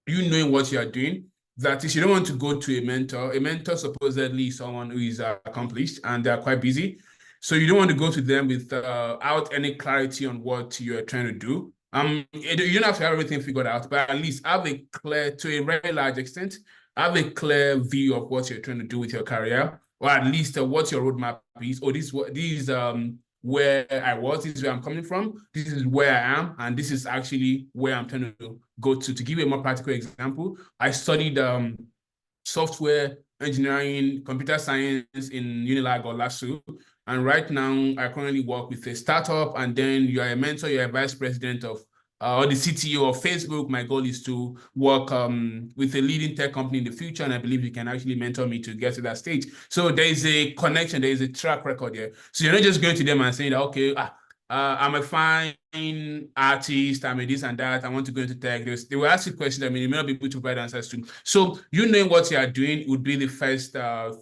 you knowing what you are doing. That is, you don't want to go to a mentor. A mentor supposedly is someone who is accomplished and they're quite busy. So you don't want to go to them without any clarity on what you are trying to do. You don't have to have everything figured out, but at least have a clear, to a very large extent, have a clear view of what you're trying to do with your career, or at least what your roadmap is, or this where I was, this is where I'm coming from, this is where I am, and this is actually where I'm trying to go to. To give you a more practical example, I studied software engineering, computer science in Unilag or LASU. And right now, I currently work with a startup, and then you are a mentor, you're a vice president of or the CTO of Facebook. My goal is to work with a leading tech company in the future, and I believe you can actually mentor me to get to that stage. So there is a connection, there is a track record here. So you're not just going to them and saying, okay, I'm a fine artist, I'm a this and that, I want to go into tech. They will ask you questions, I mean, you may not be able to provide answers to. So you knowing what you are doing would be the first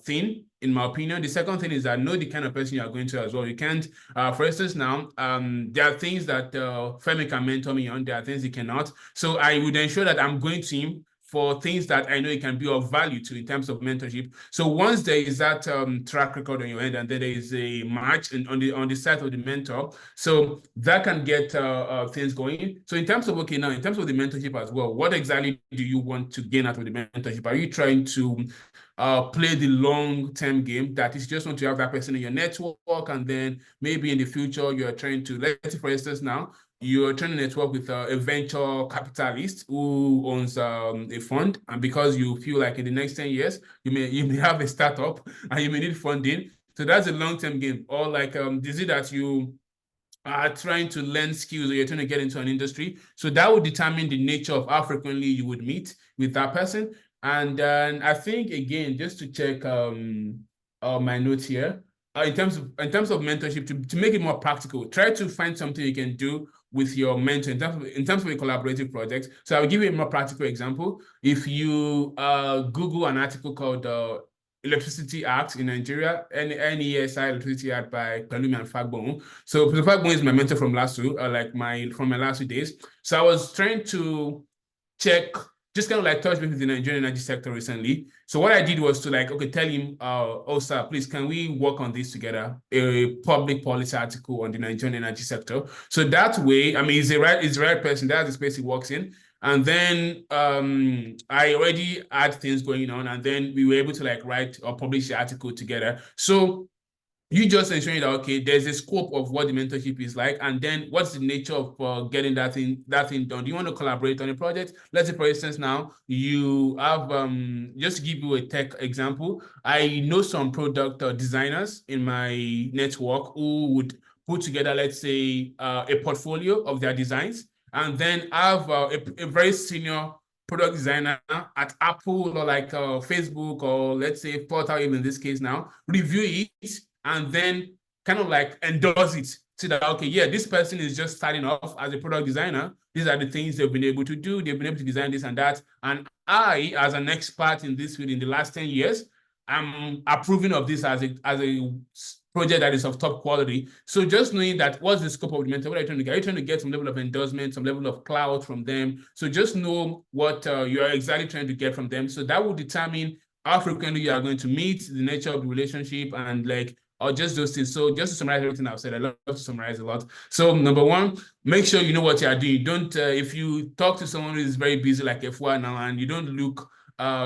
thing, in my opinion. The second thing is that know the kind of person you are going to as well. You can't, for instance, now, there are things that Femi can mentor me on, there are things he cannot. So I would ensure that I'm going to him for things that I know it can be of value to in terms of mentorship. So once there is that track record on your end, and then there is a match on the side of the mentor, so that can get things going. So in terms of, okay, now in terms of the mentorship as well, what exactly do you want to gain out of the mentorship? Are you trying to play the long-term game, that is just want to have that person in your network, and then maybe in the future you're trying to, let's say for instance now, you're trying to network with a venture capitalist who owns a fund, and because you feel like in the next 10 years you may have a startup and you may need funding, so that's a long-term game. Or like is it that you are trying to learn skills, or you're trying to get into an industry, so that would determine the nature of how frequently you would meet with that person. And then I think again, just to check my notes here, in terms of mentorship, to make it more practical, try to find something you can do with your mentor in terms of a collaborative project. So I'll give you a more practical example. If you Google an article called Electricity Act in Nigeria, NESI Electricity Act by Pelumi and Fagbon. So Fagbon is my mentor from LASU, from my LASU days. So I was trying to check, just kind of like touch base with the Nigerian energy sector recently. So what I did was to like, okay, tell him, oh sir, please, can we work on this together? A public policy article on the Nigerian energy sector. So that way, I mean, he's the right person. That's the space he works in. And then I already had things going on, and then we were able to like write or publish the article together. So you just ensuring that, okay, there's a scope of what the mentorship is like, and then what's the nature of getting that thing done. Do you want to collaborate on a project? Let's say, for instance, now you have, just to give you a tech example, I know some product designers in my network who would put together, let's say, a portfolio of their designs, and then have a very senior product designer at Apple or like Facebook, or let's say Portal, even in this case now, review it and then kind of like endorse it. So that, okay, yeah, this person is just starting off as a product designer. These are the things they've been able to do. They've been able to design this and that. And I, as an expert in this field in the last 10 years, I'm approving of this as a project that is of top quality. So just knowing that, what's the scope of the mentor? What are you trying to get? Are you trying to get some level of endorsement, some level of clout from them? So just know what you are exactly trying to get from them. So that will determine how frequently you are going to meet, the nature of the relationship, and like or just those things. So just to summarize everything I've said, I love to summarize a lot. So number one, make sure you know what you are doing. Don't, if you talk to someone who is very busy like F1 now and you don't look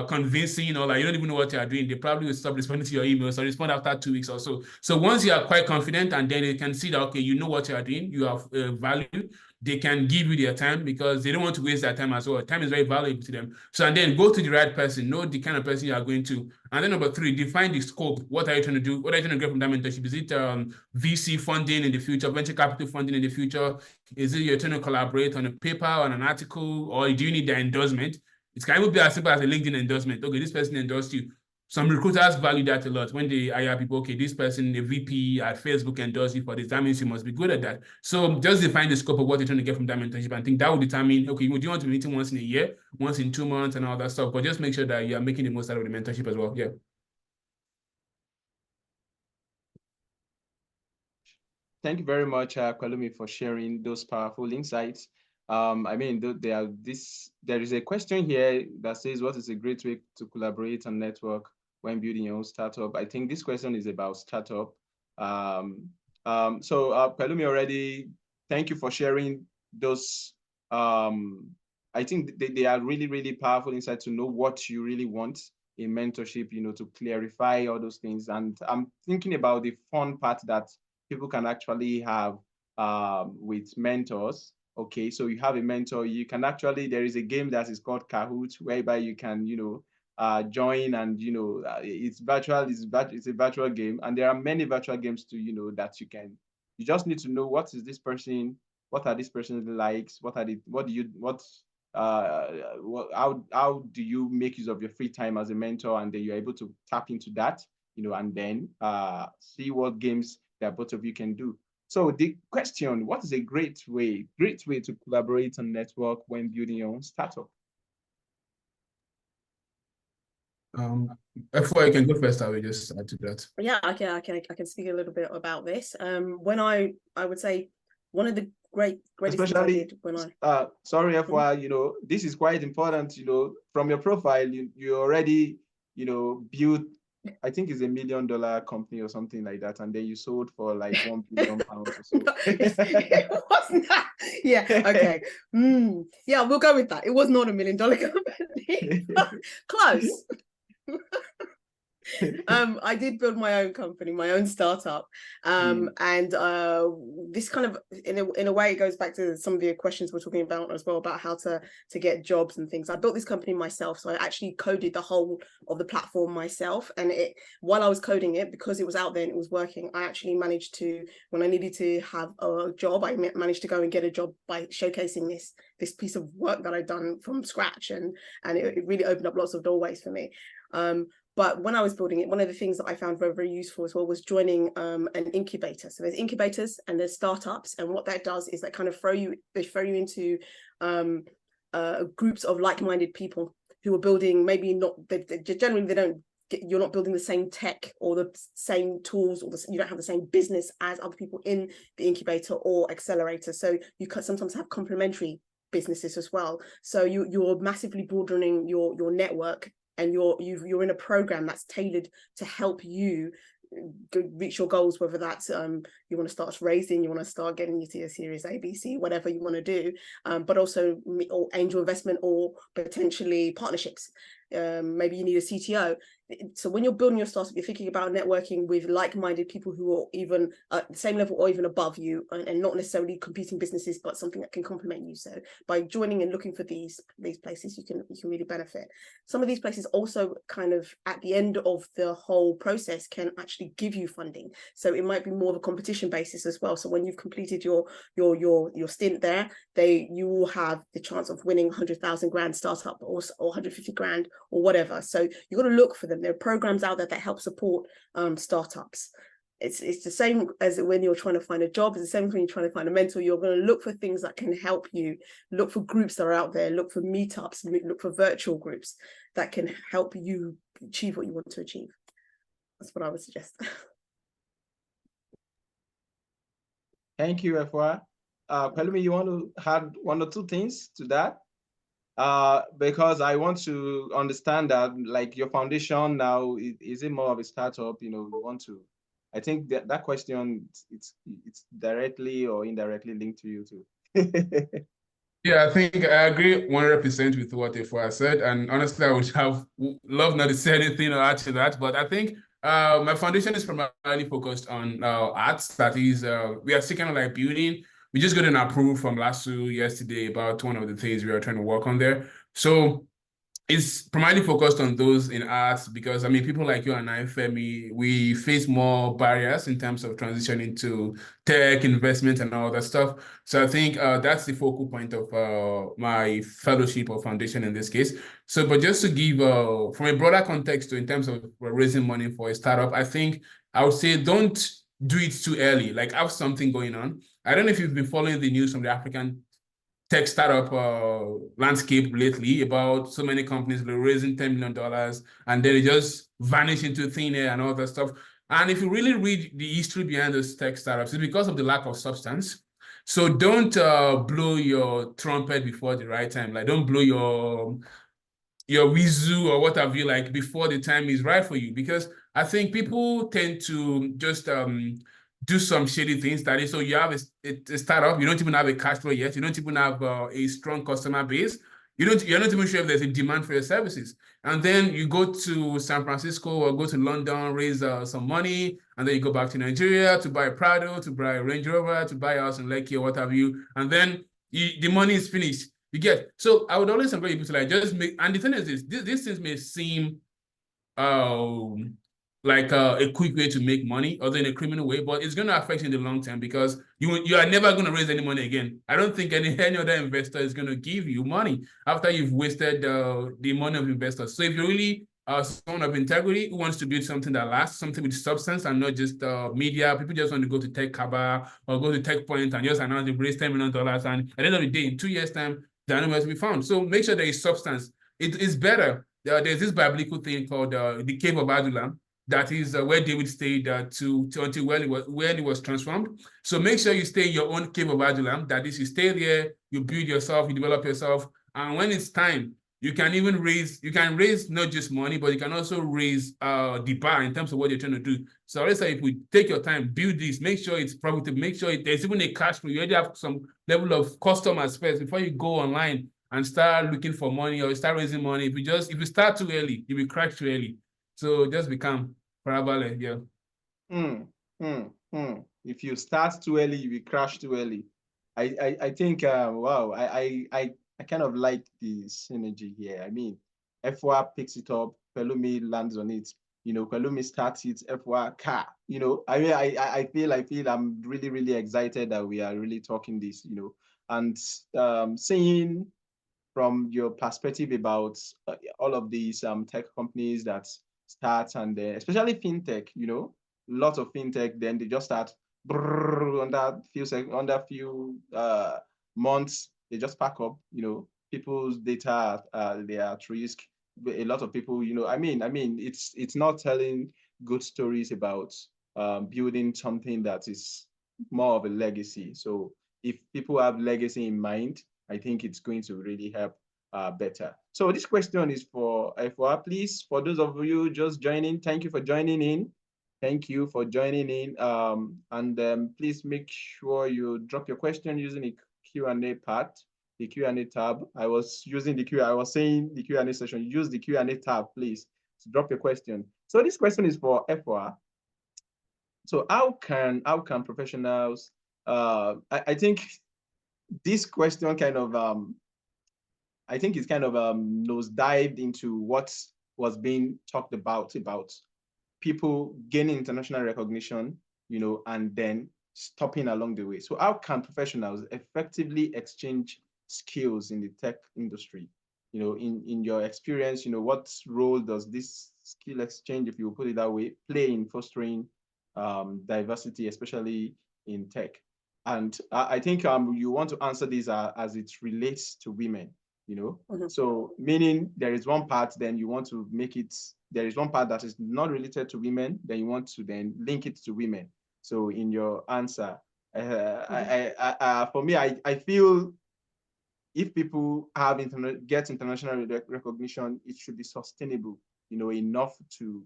convincing, or like you don't even know what you are doing, they probably will stop responding to your emails or respond after 2 weeks or so. So once you are quite confident and then they can see that, okay, you know what you are doing, you have value, they can give you their time because they don't want to waste their time as well. Time is very valuable to them. So, and then go to the right person, know the kind of person you are going to. And then number three, define the scope. What are you trying to do? What are you trying to get from that mentorship? Is it VC funding in the future, venture capital funding in the future? Is it you're trying to collaborate on a paper, on an article, or do you need their endorsement? It can even be as simple as a LinkedIn endorsement. Okay, this person endorsed you. Some recruiters value that a lot when they hire people. Okay, this person, a VP at Facebook, endorsed you for this. That means you must be good at that. So just define the scope of what you're trying to get from that mentorship, and think that will determine, okay, do you want to be meeting once in a year, once in 2 months, and all that stuff. But just make sure that you are making the most out of the mentorship as well. Yeah. Thank you very much, Kwelumi, for sharing those powerful insights. I mean, there is a question here that says, what is a great way to collaborate and network when building your own startup? I think this question is about startup. Kwelumi, already, thank you for sharing those. I think they are really, really powerful insights to know what you really want in mentorship, to clarify all those things. And I'm thinking about the fun part that people can actually have with mentors. Okay, so you have a mentor, you can actually, there is a game that is called Kahoot, whereby you can, join and, it's virtual, it's a virtual game. And there are many virtual games too, that you just need to know what is this person, what are this person's likes, how do you make use of your free time as a mentor, and then you're able to tap into that, and then see what games that both of you can do. So the question, what is a great way to collaborate and network when building your own startup? F4, you can go first. I will just add to that. Yeah, I can speak a little bit about this. When I would say one of the greatest things I did when I sorry, F4, this is quite important. From your profile, you already built, I think it's $1 million company or something like that, and then you sold for like £1 billion or so. It wasn't that. Yeah, okay. Yeah, we'll go with that. It was not $1 million company. Close. I did build my own company, my own startup, and this kind of in a way it goes back to some of the questions we're talking about as well, about how to get jobs and things. I built this company myself, so I actually coded the whole of the platform myself, and while I was coding it, because it was out there and it was working, I actually managed to, when I needed to have a job, I managed to go and get a job by showcasing this piece of work that I'd done from scratch, and it really opened up lots of doorways for me. But when I was building it, one of the things that I found very, very useful as well was joining an incubator. So there's incubators and there's startups. And what that does is they kind of throw you into groups of like-minded people who are building, maybe not, generally they don't, you're not building the same tech or the same tools, or you don't have the same business as other people in the incubator or accelerator. So you can sometimes have complementary businesses as well. So you're massively broadening your network, and you're in a program that's tailored to help you reach your goals, whether that's you want to start raising, you want to start getting into your Series A, B, C, whatever you want to do, but also or angel investment or potentially partnerships. Maybe you need a CTO. So when you're building your startup, you're thinking about networking with like-minded people who are even at the same level or even above you, and not necessarily competing businesses, but something that can complement you. So by joining and looking for these places, you can really benefit. Some of these places also kind of at the end of the whole process can actually give you funding. So it might be more of a competition basis as well. So when you've completed your stint there, you will have the chance of winning 100,000 grand startup or 150 grand or whatever. So you've got to look for them. There are programs out there that help support startups. It's the same as when you're trying to find a job. It's the same when you're trying to find a mentor. You're going to look for things that can help you. Look for groups that are out there. Look for meetups. Look for virtual groups that can help you achieve what you want to achieve. That's what I would suggest. Thank you, Efwa. Pelumi, you want to add one or two things to that? Because I want to understand that, like, your foundation now, is it more of a startup? We want to I think that question, it's directly or indirectly linked to you too. Yeah, I think I agree 100% with what Efua said. And honestly, I would have loved not to say anything or add to that. But I think my foundation is primarily focused on arts. That is, we are still kind of like building. We just got an approval from LASU yesterday about one of the things we are trying to work on there. So it's primarily focused on those in arts because, I mean, people like you and I, Femi, we face more barriers in terms of transitioning to tech investment and all that stuff. So I think that's the focal point of my fellowship or foundation in this case. So, but just to give, from a broader context in terms of raising money for a startup, I think I would say don't do it too early. Like have something going on. I don't know if you've been following the news from the African tech startup landscape lately about so many companies raising $10 million and then they just vanish into thin air and all that stuff. And if you really read the history behind those tech startups, it's because of the lack of substance. So don't blow your trumpet before the right time. Like don't blow your wizoo or what have you like before the time is right for you, because I think people tend to just do some shady things. That is, so you have a startup, you don't even have a cash flow yet, you don't even have a strong customer base, you're not even sure if there's a demand for your services, and then you go to San Francisco or go to London, raise some money, and then you go back to Nigeria to buy a Prado, to buy a Range Rover, to buy a house in Lekki or what have you, and then the money is finished. You get, so I would always encourage people to like just make, and the thing is this, these things may seem like a quick way to make money, other in a criminal way, but it's going to affect you in the long term because you are never going to raise any money again. I don't think any other investor is going to give you money after you've wasted the money of investors. So if you're really someone of integrity who wants to build something that lasts, something with substance and not just media, people just want to go to Tech Kaba or go to Tech Point and just announce they've raised $10 million. And at the end of the day, in 2 years' time, the animal to be found. So make sure there is substance. It is better. There's this biblical thing called the Cave of Adullam. That is where David stayed until when he was transformed. So make sure you stay in your own cave of Adullam. That is, you stay there, you build yourself, you develop yourself, and when it's time, you can raise not just money, but you can also raise the bar in terms of what you're trying to do. So let's say if we take your time, build this, make sure it's profitable, make sure there's even a cash flow. You already have some level of customers first before you go online and start looking for money or start raising money. If you start too early, you will crash too early. So just become parabole, yeah. If you start too early, you will crash too early. I think wow, I kind of like the synergy here. I mean, F1 picks it up, Pelumi lands on it. You know, Pelumi starts it, F1 car. You know, I mean, I feel I'm really, really excited that we are really talking this, you know, and seeing from your perspective about all of these tech companies that start and especially fintech, you know, lots of fintech, then they just start under few months, they just pack up, you know, people's data, they are at risk. A lot of people, you know, I mean, it's not telling good stories about building something that is more of a legacy. So if people have legacy in mind, I think it's going to really help better. So this question is for Efua. Please, for those of you just joining, thank you for joining in. Thank you for joining in. And please make sure you drop your question using the Q&A part, the Q&A tab. I was saying the Q&A session. Use the Q&A tab, please, to drop your question. So this question is for Efua. So how can professionals? I think this question kind of I think it's kind of nosedived into what was being talked about people gaining international recognition, you know, and then stopping along the way. So how can professionals effectively exchange skills in the tech industry? You know, in your experience, you know, what role does this skill exchange, if you put it that way, play in fostering diversity, especially in tech? And I think you want to answer this as it relates to women, you know. So meaning there is one part, then you want to make it, there is one part that is not related to women, then you want to then link it to women. So in your answer, for me, I feel if people have get international recognition, it should be sustainable, you know, enough to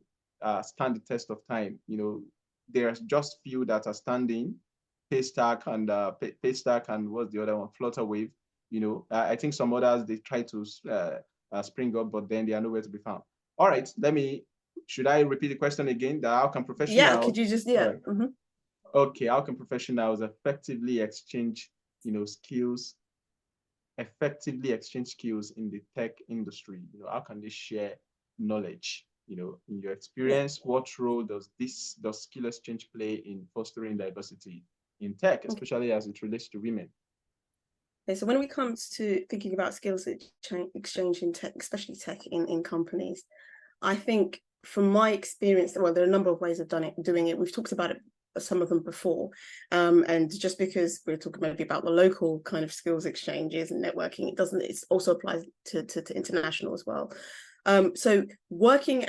stand the test of time, you know. there's just few that are standing, Paystack and what's the other one, Flutterwave. I think some others, they try to spring up, but then they are nowhere to be found. All right, should I repeat the question again? That how can professionals? Yeah, could you just, yeah. Right. Okay, how can professionals effectively exchange, skills, in the tech industry? How can they share knowledge? In your experience, what role does skill exchange play in fostering diversity in tech, especially as it relates to women? Okay, so when it comes to thinking about skills exchange in tech, especially tech in companies, I think from my experience, well, there are a number of ways of doing it. We've talked about it, some of them before, and just because we're talking maybe about the local kind of skills exchanges and networking, it also applies to international as well. So networking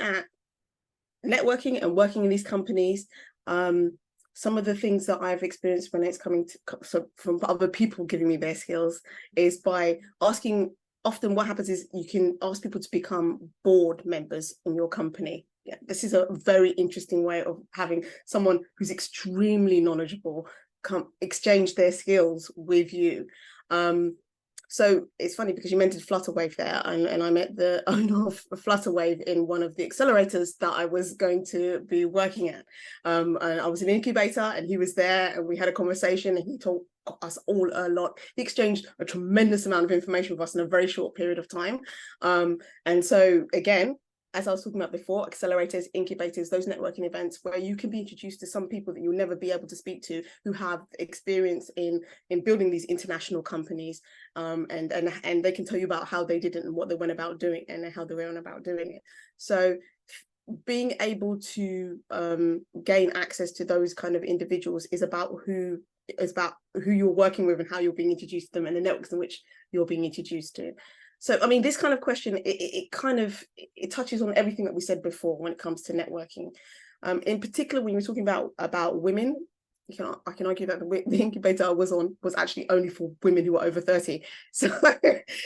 and working in these companies, some of the things that I've experienced when it's coming to from other people giving me their skills is by asking. Often what happens is you can ask people to become board members in your company. Yeah, this is a very interesting way of having someone who's extremely knowledgeable come exchange their skills with you. So it's funny because you mentioned Flutterwave there, and I met the owner of Flutterwave in one of the accelerators that I was going to be working at. And I was an incubator, and he was there, and we had a conversation, and he taught us all a lot. He exchanged a tremendous amount of information with us in a very short period of time. And so again, as I was talking about before, accelerators, incubators, those networking events where you can be introduced to some people that you'll never be able to speak to who have experience in building these international companies, and they can tell you about how they did it and what they went about doing and how they went about doing it. So being able to gain access to those kind of individuals is about who you're working with and how you're being introduced to them and the networks in which you're being introduced to. So, I mean, this kind of question, it touches on everything that we said before when it comes to networking. In particular, when you're talking about women, I can argue that the incubator I was on was actually only for women who are over 30. So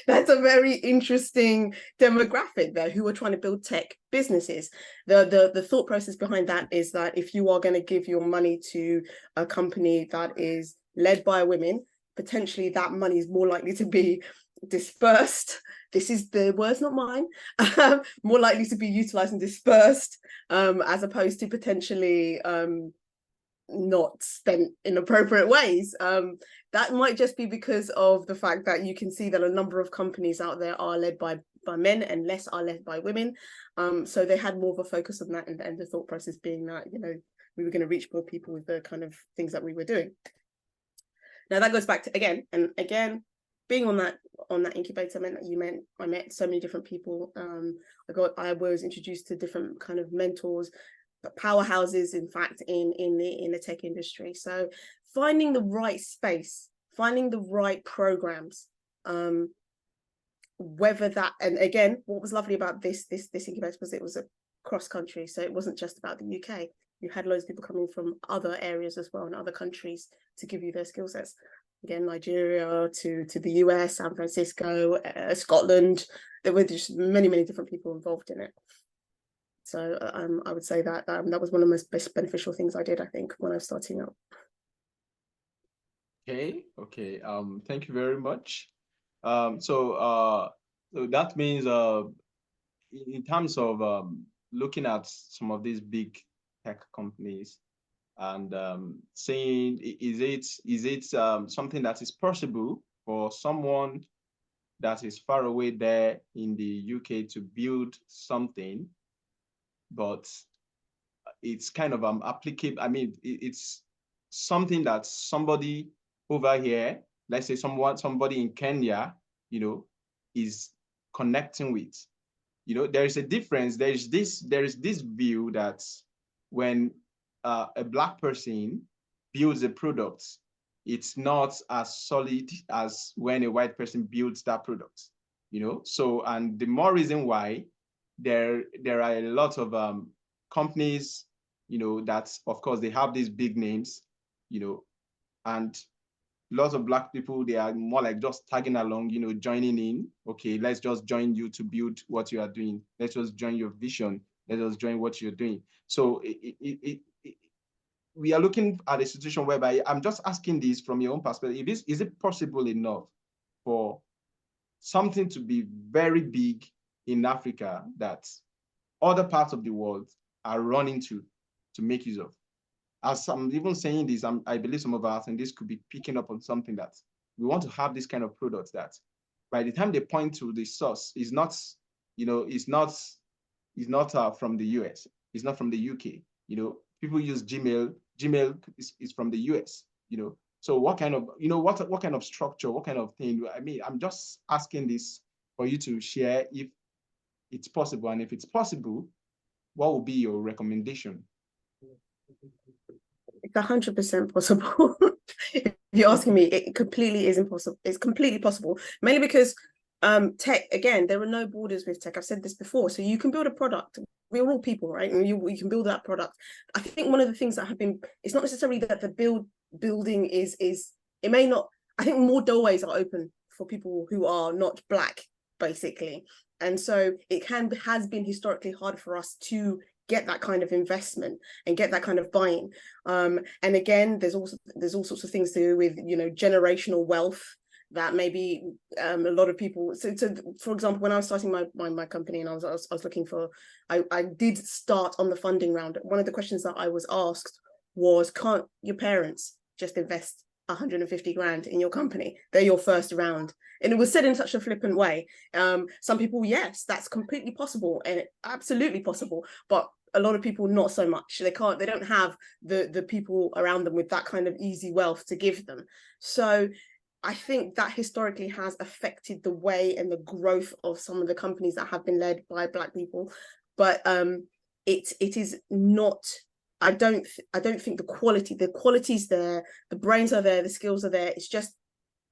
that's a very interesting demographic there who are trying to build tech businesses. The thought process behind that is that if you are going to give your money to a company that is led by women, potentially that money is more likely to be dispersed. This is the words, not mine. More likely to be utilized and dispersed, as opposed to potentially not spent in appropriate ways. That might just be because of the fact that you can see that a number of companies out there are led by men and less are led by women. So they had more of a focus on that, and the thought process being that, we were going to reach more people with the kind of things that we were doing. Now that goes back to again being on that incubator meant that I met so many different people. I was introduced to different kind of mentors, powerhouses, in fact, in the tech industry. So finding the right space, finding the right programs, whether that, and again, what was lovely about this incubator was it was a cross country, so it wasn't just about the UK. You had loads of people coming from other areas as well and other countries to give you their skill sets. Again, Nigeria to the US, San Francisco, Scotland. There were just many different people involved in it. So I would say that that was one of the most beneficial things I did, I think, when I was starting out. Okay. Thank you very much. So that means in terms of looking at some of these big tech companies and saying, is it something that is possible for someone that is far away there in the UK to build something, but it's kind of applicable? I mean, it's something that somebody over here, let's say somebody in Kenya, is connecting with. There is a difference. There is this view that when a Black person builds a product, it's not as solid as when a white person builds that product. So, and the more reason why there are a lot of companies, that of course they have these big names, and lots of Black people, they are more like just tagging along, joining in. Okay, let's just join you to build what you are doing. Let's just join your vision. Let us join what you're doing. So we are looking at a situation whereby I'm just asking this from your own perspective. Is it possible enough for something to be very big in Africa that other parts of the world are running to make use of? As I'm even saying this, I believe some of us and this could be picking up on something that we want to have this kind of product that by the time they point to the source is not, it's not from the US, it's not from the UK. People use Gmail. Gmail is from the US. So what kind of, what kind of structure, what kind of thing? I mean, I'm just asking this for you to share if it's possible, and if it's possible, what would be your recommendation? It's 100% possible. If you're asking me, it completely is impossible. It's completely possible, mainly because tech, again, there are no borders with tech. I've said this before. So you can build a product. We're all people, right? And you can build that product. I think one of the things that have been, it's not necessarily that the building is it may not, I think more doorways are open for people who are not Black, basically. And so it has been historically hard for us to get that kind of investment and get that kind of buy-in. And again, there's all sorts of things to do with, generational wealth that maybe a lot of people. So for example, when I was starting my company and I was looking for, I did start on the funding round. One of the questions that I was asked was, can't your parents just invest 150 grand in your company? They're your first round. And it was said in such a flippant way. Some people, yes, that's completely possible and absolutely possible, but a lot of people not so much. They don't have the people around them with that kind of easy wealth to give them. So I think that historically has affected the way and the growth of some of the companies that have been led by Black people. But it is not, I don't think the quality's there, the brains are there, the skills are there. It's just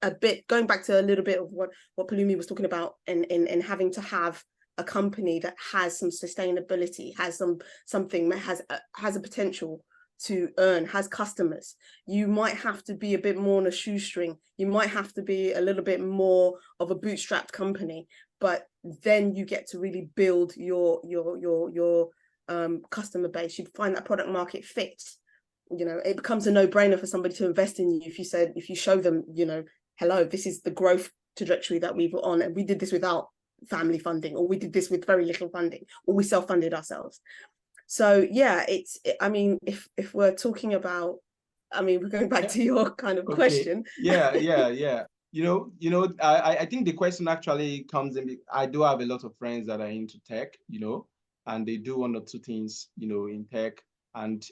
a bit, going back to a little bit of what Palumi was talking about, and having to have a company that has some sustainability, has something that has a potential to earn, has customers. You might have to be a bit more on a shoestring. You might have to be a little bit more of a bootstrapped company, but then you get to really build your customer base. You find that product market fit. It becomes a no-brainer for somebody to invest in you if you show them, hello, this is the growth trajectory that we've on, and we did this without family funding, or we did this with very little funding, or we self-funded ourselves. So yeah, I mean, if we're talking about, I mean, we're going back to your kind of question. Yeah. I think the question actually comes in. I do have a lot of friends that are into tech, and they do one or two things, in tech. And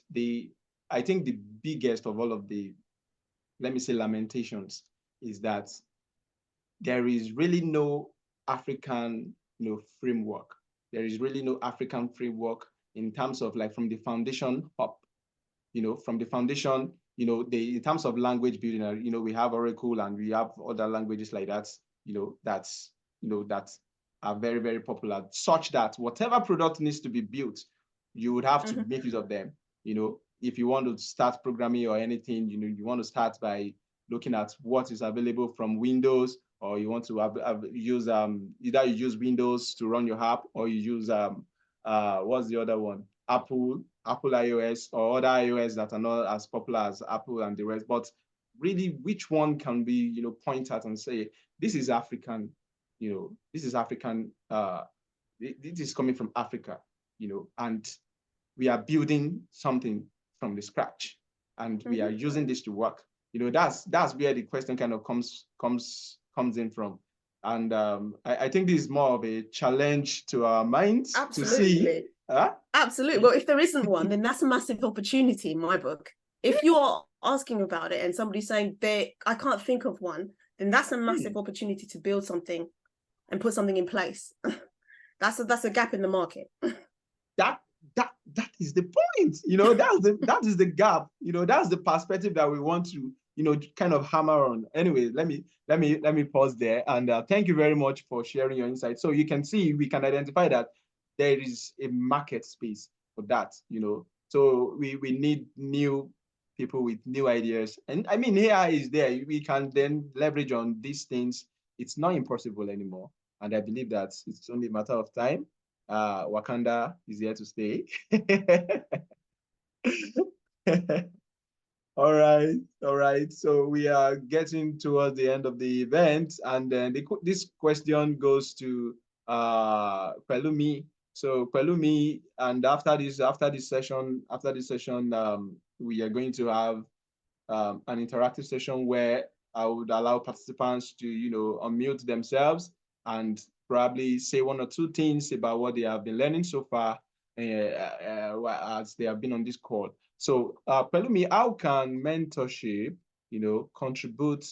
I think the biggest of all of the, let me say, lamentations is that there is really no African, framework. There is really no African framework in terms of, like, from the foundation up, from the foundation, in terms of language building, we have Oracle and we have other languages like that, that are very, very popular, such that whatever product needs to be built, you would have to make use of them. If you want to start programming or anything, you want to start by looking at what is available from Windows, or you want to use either you use Windows to run your app, or you use what's the other one? Apple iOS, or other iOS that are not as popular as Apple and the rest. But really, which one can we, point at and say, this is African, this is African, this is coming from Africa, and we are building something from the scratch, and we are using this to work. That's where the question kind of comes in from. And I think this is more of a challenge to our minds. Absolutely. To see. Absolutely. Well, if there isn't one, then that's a massive opportunity in my book. If you are asking about it and somebody's saying I can't think of one, then that's a massive opportunity to build something and put something in place. That's a gap in the market. That is the point. That is the gap. That's the perspective that we want to, kind of hammer on. Anyway, let me pause there, and thank you very much for sharing your insights. So you can see, we can identify that there is a market space for that. So we need new people with new ideas, and I mean, AI is there. We can then leverage on these things. It's not impossible anymore, and I believe that it's only a matter of time. Wakanda is here to stay. All right, all right. So we are getting towards the end of the event, and then this question goes to Pelumi. So Pelumi, and after this session, we are going to have an interactive session where I would allow participants to, unmute themselves and probably say one or two things about what they have been learning so far as they have been on this call. So, Pelumi, how can mentorship, contribute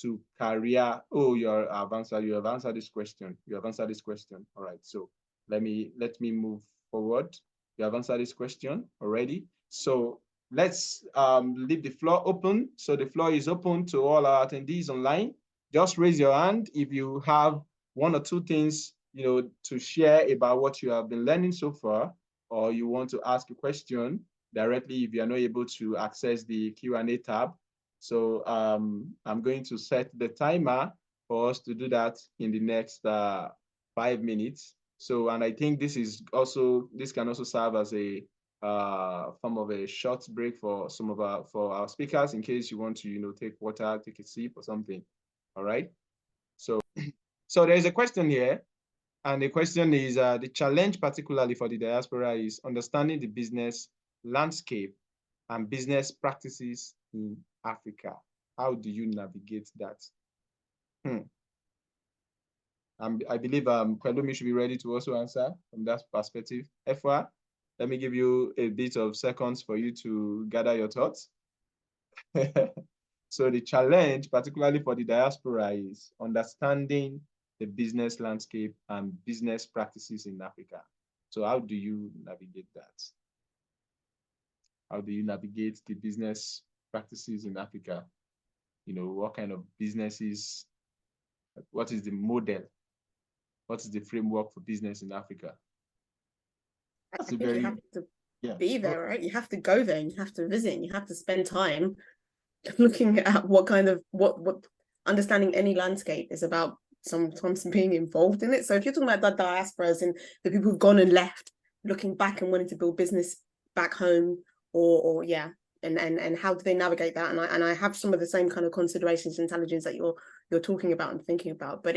to career? Oh, you have answered this question. You have answered this question. All right. So let me move forward. You have answered this question already. So let's leave the floor open. So the floor is open to all our attendees online. Just raise your hand if you have one or two things, to share about what you have been learning so far, or you want to ask a question directly if you are not able to access the Q&A tab. So I'm going to set the timer for us to do that in the next 5 minutes. So, and I think this can also serve as a form of a short break for our speakers in case you want to take water, take a sip or something. All right. So there's a question here, and the question is the challenge particularly for the diaspora is understanding the business landscape and business practices in Africa. How do you navigate that? I believe Kwelumi should be ready to also answer from that perspective. Efwa, let me give you a bit of seconds for you to gather your thoughts. So the challenge, particularly for the diaspora, is understanding the business landscape and business practices in Africa. So how do you navigate that? How do you navigate the business practices in Africa? What kind of businesses, what is the model? What is the framework for business in Africa? I think you have to be there, right? You have to go there and you have to visit and you have to spend time looking at what understanding any landscape is about, sometimes being involved in it. So if you're talking about the diasporas and the people who've gone and left, looking back and wanting to build business back home, and how do they navigate that? And I have some of the same kind of considerations, intelligence that you're talking about and thinking about, but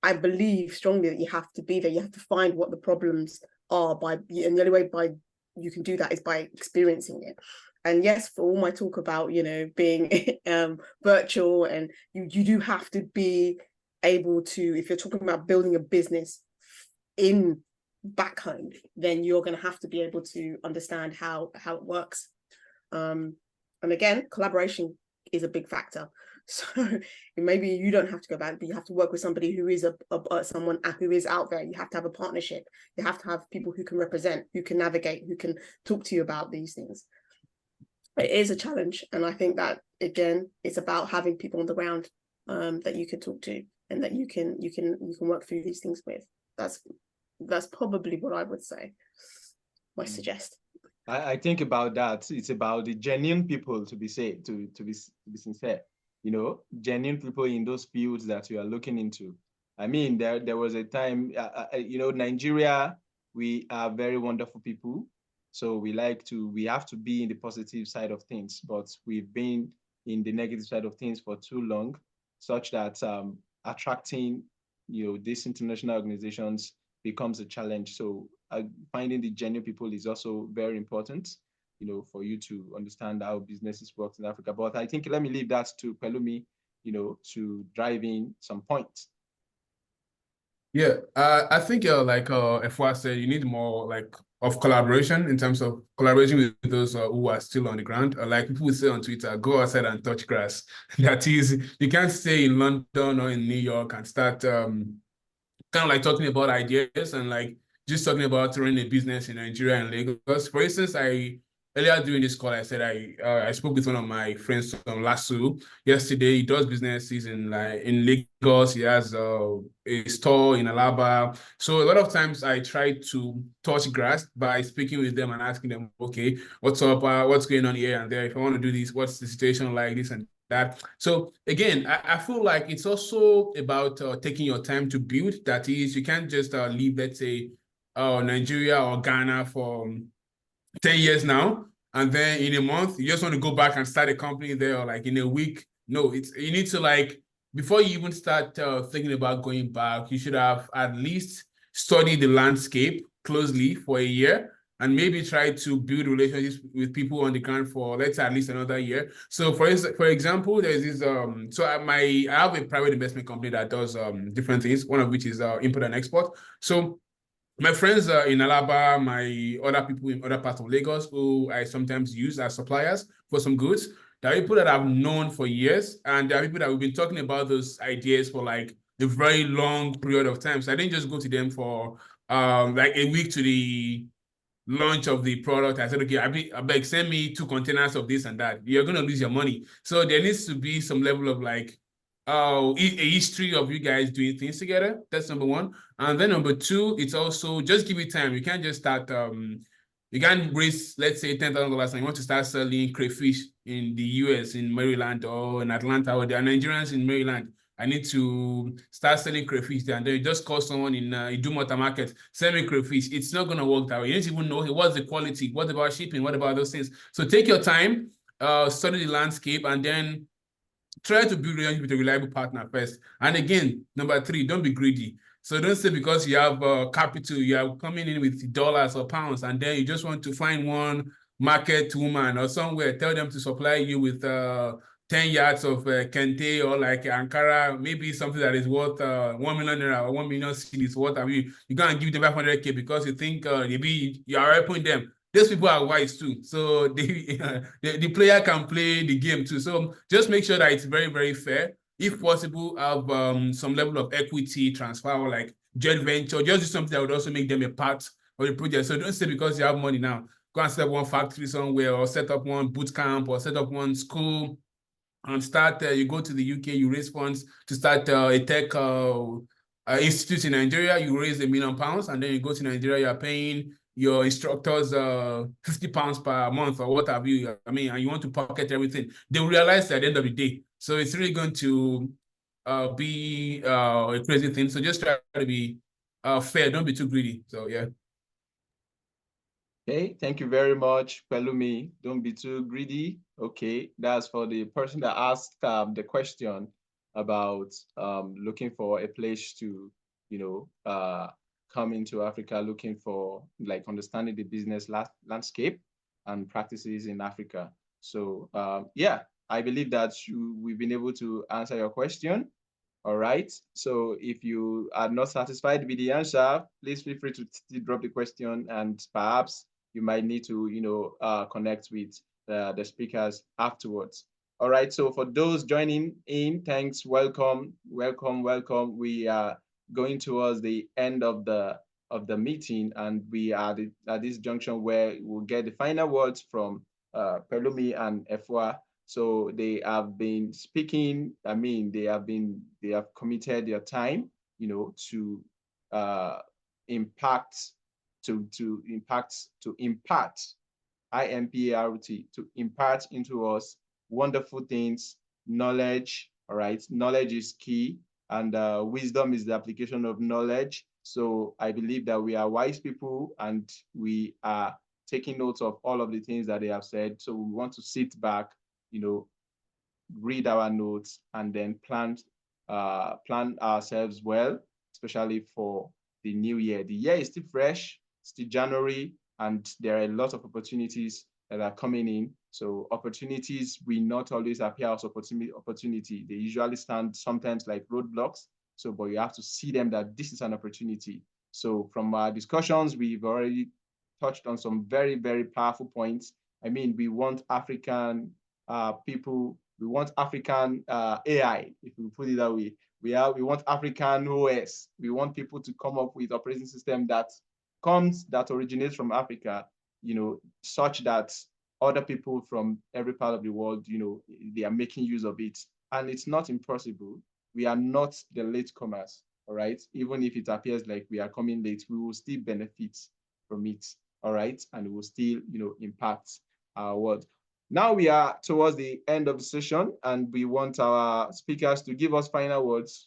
I believe strongly that you have to be there. You have to find what the problems are and the only way you can do that is by experiencing it. And yes, for all my talk about, being virtual, and you do have to be able to, if you're talking about building a business in back home, then you're going to have to be able to understand how it works. And again, collaboration is a big factor. So maybe you don't have to go back, but you have to work with somebody who is someone who is out there. You have to have a partnership. You have to have people who can represent, who can navigate, who can talk to you about these things. It is a challenge, and I think that again, it's about having people on the ground that you can talk to and that you can work through these things with. That's probably what I would say. I suggest. I think about that. It's about the genuine people, to be sincere. Genuine people in those fields that you are looking into. I mean, there was a time, Nigeria, we are very wonderful people. So we have to be in the positive side of things, but we've been in the negative side of things for too long, such that attracting, these international organizations becomes a challenge. So finding the genuine people is also very important, for you to understand how businesses work in Africa. But I think let me leave that to Pelumi, to drive in some points. Yeah, I think like Efwa said, you need more of collaboration in terms of collaboration with those who are still on the ground. Like people will say on Twitter, go outside and touch grass. That is, you can't stay in London or in New York and start kind of like talking about ideas and just talking about running a business in Nigeria and Lagos. For instance, earlier during this call, I said I spoke with one of my friends from Lasso yesterday. He does businesses in Lagos. He has a store in Alaba. So a lot of times I try to touch grass by speaking with them and asking them, okay, what's up? What's going on here and there? If I want to do this, what's the situation like this and that? So again, I feel like it's also about taking your time to build. That is, you can't just leave, let's say, Nigeria or Ghana for 10 years now and then in a month, you just want to go back and start a company there, or like in a week. No, you need to like, before you even start thinking about going back, you should have at least studied the landscape closely for a year and maybe try to build relationships with people on the ground for, let's say, at least another year. So for example, there's this, I have a private investment company that does different things, one of which is import and export. So my friends in Alaba, my other people in other parts of Lagos who I sometimes use as suppliers for some goods, there are people that I've known for years, and there are people that we've been talking about those ideas for like a very long period of time. So I didn't just go to them for like a week to the launch of the product. I said, okay, I beg, send me 2 containers of this and that. You're going to lose your money. So there needs to be some level of like, a history of you guys doing things together. That's number one. And then number two, it's also just give it time. You can't just start, you can't raise, let's say, $10,000 and you want to start selling crayfish in the US, in Maryland or in Atlanta, or there are Nigerians in Maryland. I need to start selling crayfish there, and then you just call someone in Idumota market, sell me crayfish. It's not going to work that way. You need to even know, hey, what's the quality? What about shipping? What about those things? So take your time, study the landscape, and then try to build relationship with a reliable partner first. And again, number three, don't be greedy. So don't say because you have capital, you are coming in with dollars or pounds, and then you just want to find one market woman or somewhere, tell them to supply you with 10 yards of kente or like Ankara, maybe something that is worth 1 million naira or 1 million cedis. What have you? You go and give them 500K because you think maybe you are helping them. Those people are wise too. So the player can play the game too. So just make sure that it's very, very fair. If possible, have some level of equity transfer or like joint venture. Just do something that would also make them a part of the project. So don't say because you have money now, go and set up one factory somewhere or set up one boot camp or set up one school and start, you go to the UK, you raise funds to start a tech institute in Nigeria, you raise £1 million, and then you go to Nigeria, you're paying your instructors £50 per month or what have you. I mean, and you want to pocket everything. They will realize at the end of the day. So it's really going to be a crazy thing. So just try to be fair. Don't be too greedy. So yeah. Okay, thank you very much, Pelumi. Don't be too greedy. Okay, that's for the person that asked the question about looking for a place to, come into Africa, looking for like understanding the business landscape and practices in Africa. So yeah, I believe that we've been able to answer your question. All right. So if you are not satisfied with the answer, please feel free to drop the question, and perhaps you might need to, connect with the speakers afterwards. All right. So for those joining in, thanks. Welcome, welcome, welcome. We are going towards the end of the meeting, and we are at this junction where we'll get the final words from Pelumi and Efwa. So they have been speaking. I mean, they have committed their time, to impact, to impart, IMPART, to impart into us wonderful things, knowledge. All right, knowledge is key, and wisdom is the application of knowledge. So I believe that we are wise people, and we are taking notes of all of the things that they have said. So we want to sit back, read our notes, and then plan ourselves well, especially for the new year. The year is still fresh, still January, and there are a lot of opportunities that are coming in. So opportunities will not always appear as opportunity. They usually stand sometimes like roadblocks. So, but you have to see them that this is an opportunity. So from our discussions, we've already touched on some very, very powerful points. I mean, we want African people, we want African AI, if we put it that way. We want African OS. We want people to come up with operating system that originates from Africa, such that other people from every part of the world, they are making use of it. And it's not impossible. We are not the latecomers, all right? Even if it appears like we are coming late, we will still benefit from it, all right? And it will still, impact our world. Now we are towards the end of the session, and we want our speakers to give us final words,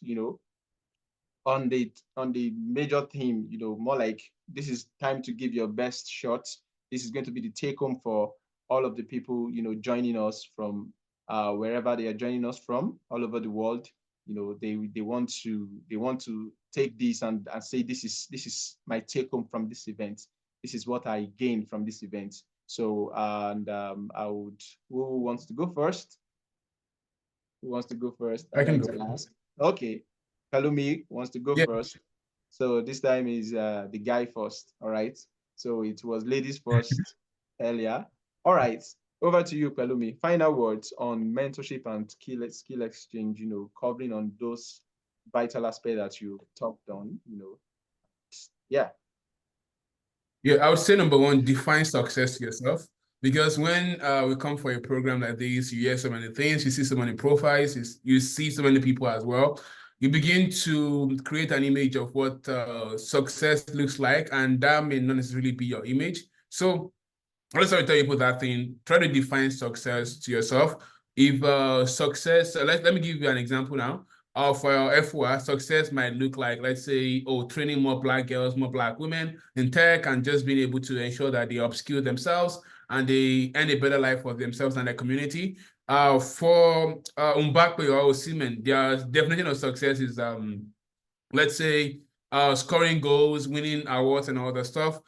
on the major theme, more like this is time to give your best shot. This is going to be the take home for all of the people, joining us from wherever they are joining us from, all over the world. They want to take this and say, this is my take home from this event. This is what I gained from this event. So, and who wants to go first? Who wants to go first? I I'd can like go. to ask. Okay, Kalumi wants to go Yeah. first. So this time is the guy first. All right. So it was ladies first earlier. All right. Over to you, Kalumi. Final words on mentorship and skill exchange. Covering on those vital aspects that you talked on. Yeah. Yeah, I would say number one, define success to yourself. Because when we come for a program like this, you hear so many things, you see so many profiles, you see so many people as well. You begin to create an image of what success looks like, and that may not necessarily be your image. So I just want to tell people that thing, try to define success to yourself. If success, let me give you an example now. For F1, success might look like, let's say, training more Black girls, more Black women in tech, and just being able to ensure that they upskill themselves and they earn a better life for themselves and their community. For Mbakwe or Osimhen, their definition of success is let's say scoring goals, winning awards and all that stuff.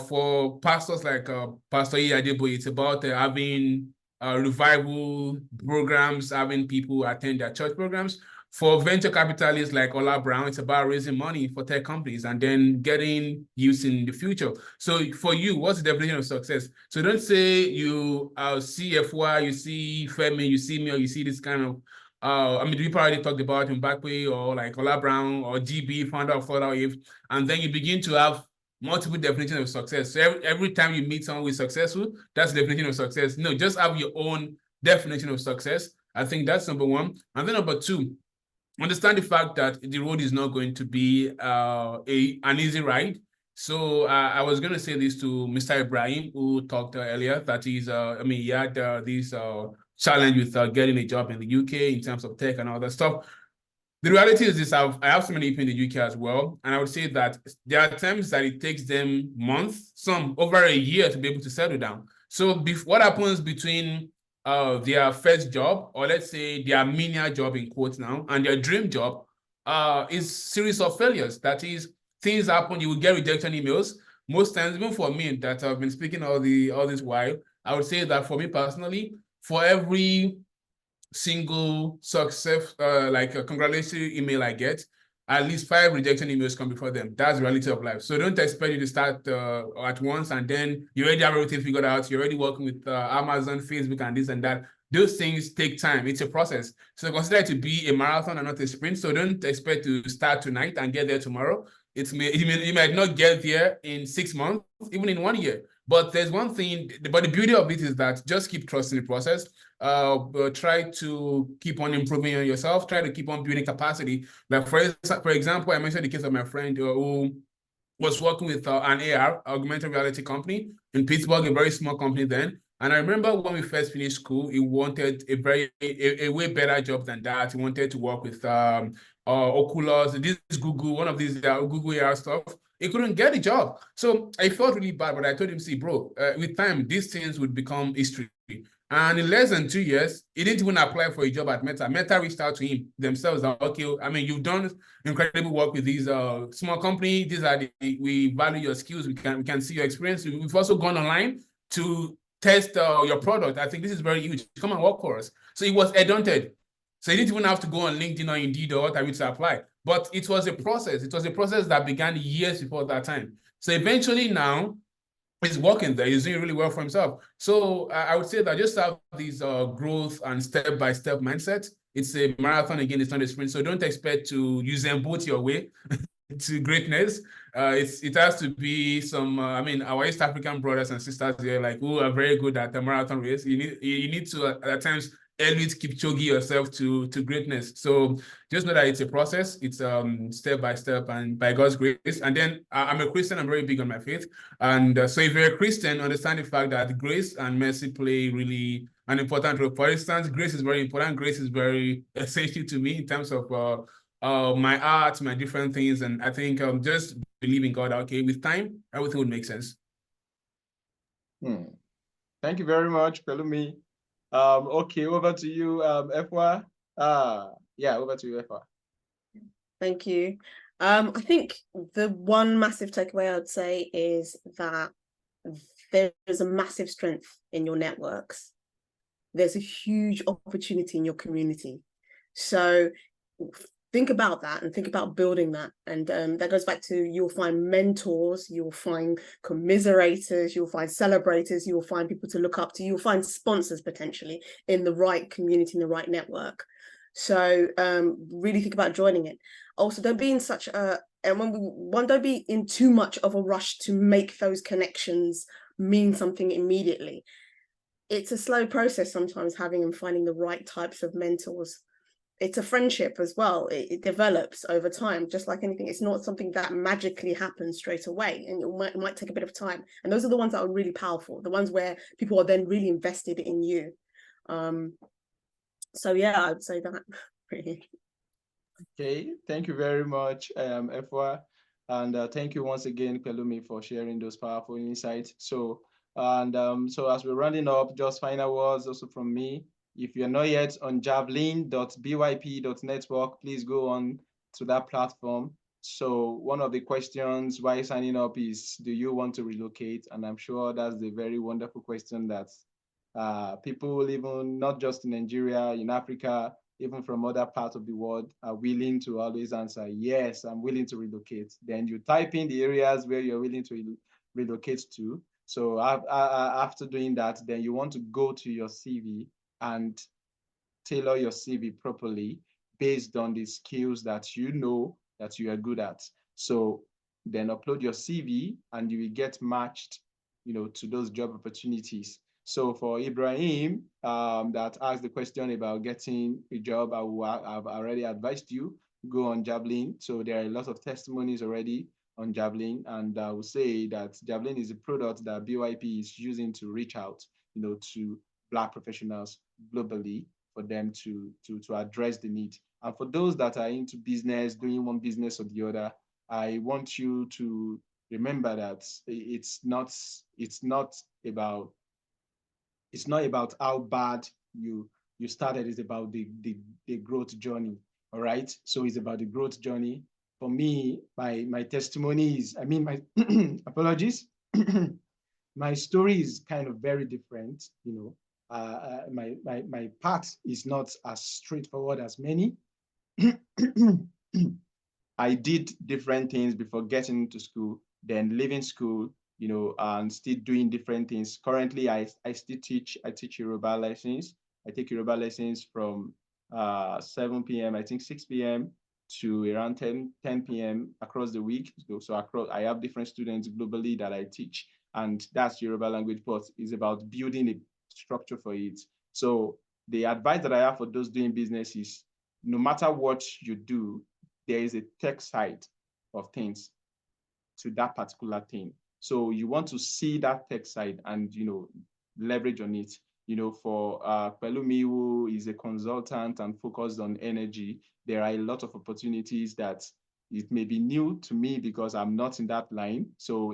For pastors like Pastor Iyadebo, it's about having revival programs, having people attend their church programs. For venture capitalists like Ola Brown, it's about raising money for tech companies and then getting use in the future. So for you, what's the definition of success? So don't say you see F1, you see Femi, you see me, or you see this kind of we probably talked about Mbakwe or like Ola Brown or GB, founder of Florida Wave, and then you begin to have multiple definitions of success. So every time you meet someone who is successful, that's the definition of success. No, just have your own definition of success. I think that's number one. And then number two, understand the fact that the road is not going to be an easy ride. So I was going to say this to Mr. Ibrahim, who talked earlier, that he had this challenge with getting a job in the UK in terms of tech and all that stuff. The reality is this, I have so many people in the UK as well, and I would say that there are times that it takes them months, some over a year to be able to settle down. So what happens between their first job, or let's say their menial job in quotes now, and their dream job is series of failures. That is, things happen, you will get rejection emails. Most times, even for me that I've been speaking all this while, I would say that for me personally, for every single success, like a congratulatory email I get, at least 5 rejection emails come before them. That's the reality of life. So don't expect you to start at once and then you already have everything figured out. You're already working with Amazon, Facebook, and this and that. Those things take time. It's a process. So consider it to be a marathon and not a sprint. So don't expect to start tonight and get there tomorrow. You might not get there in 6 months, even in 1 year. But there's one thing, but the beauty of it is that just keep trusting the process. But try to keep on improving on yourself. Try to keep on building capacity. Like for example, I mentioned the case of my friend who was working with an AR, augmented reality company in Pittsburgh, a very small company then. And I remember when we first finished school, he wanted a way better job than that. He wanted to work with Oculus, this Google, one of these Google AR stuff. He couldn't get a job. So I felt really bad, but I told him, see, bro, with time, these things would become history. And in less than 2 years, he didn't even apply for a job at Meta. Meta reached out to him themselves. Okay, I mean, you've done incredible work with these small company. These are we value your skills. We can see your experience. We've also gone online to test your product. I think this is very huge. Come and work for us. So he was headhunted. So he didn't even have to go on LinkedIn or Indeed or what to apply. But it was a process. It was a process that began years before that time. So eventually now, he's working there. He's doing really well for himself. So I would say that just have these growth and step-by-step mindset. It's a marathon again. It's not a sprint. So don't expect to use them both your way to greatness. It has to be some. Our East African brothers and sisters here, like who are very good at the marathon race. You need to at times elite Kipchoge yourself to greatness. So just know that it's a process. It's step by step and by God's grace. And then I'm a Christian. I'm very big on my faith. And so if you're a Christian, understand the fact that grace and mercy play really an important role. For instance, grace is very important. Grace is very essential to me in terms of my art, my different things. And I think just believe in God. Okay, with time, everything would make sense. Thank you very much, Pelumi. Okay, over to you, Efwa. Yeah, over to you, Efwa. Thank you. I think the one massive takeaway I'd say is that there is a massive strength in your networks. There's a huge opportunity in your community. So think about that and think about building that. And that goes back to, you'll find mentors, you'll find commiserators, you'll find celebrators, you'll find people to look up to, you'll find sponsors potentially in the right community, in the right network. So really think about joining it. Also, don't be in such a, and don't be in too much of a rush to make those connections mean something immediately. It's a slow process sometimes, having and finding the right types of mentors. It's a friendship as well. It develops over time, just like anything. It's not something that magically happens straight away, and it might take a bit of time. And those are the ones that are really powerful, the ones where people are then really invested in you. So yeah, I would say that really. Okay, thank you very much, Efwa. And thank you once again, Pelumi, for sharing those powerful insights. So as we're rounding up, just final words also from me. If you're not yet on javelin.byp.network, please go on to that platform. So one of the questions while signing up is, do you want to relocate? And I'm sure that's the very wonderful question that people, even not just in Nigeria, in Africa, even from other parts of the world, are willing to always answer, yes, I'm willing to relocate. Then you type in the areas where you're willing to relocate to. So after doing that, then you want to go to your CV and tailor your CV properly based on the skills that you know that you are good at. So then upload your CV and you will get matched, to those job opportunities. So for Ibrahim, that asked the question about getting a job, I've already advised you, go on Javelin. So there are a lot of testimonies already on Javelin, and I will say that Javelin is a product that BYP is using to reach out, to Black professionals globally, for them to address the need. And for those that are into business, doing one business or the other, I want you to remember that it's not about how bad you started. It's about the growth journey. All right. So it's about the growth journey. For me, my testimony is, my apologies. My story is kind of very different. My path is not as straightforward as many. I did different things before getting into school, then leaving school, and still doing different things. Currently, I still teach. I teach Yoruba lessons. I take Yoruba lessons from 7 p.m., I think 6 p.m. to around 10 p.m. across the week. So I have different students globally that I teach, and that's Yoruba language, but it's about building a structure for it. So the advice that I have for those doing business is, no matter what you do, there is a tech side of things to that particular thing. So you want to see that tech side and, leverage on it. For Pelumi, who is a consultant and focused on energy, there are a lot of opportunities that it may be new to me because I'm not in that line. So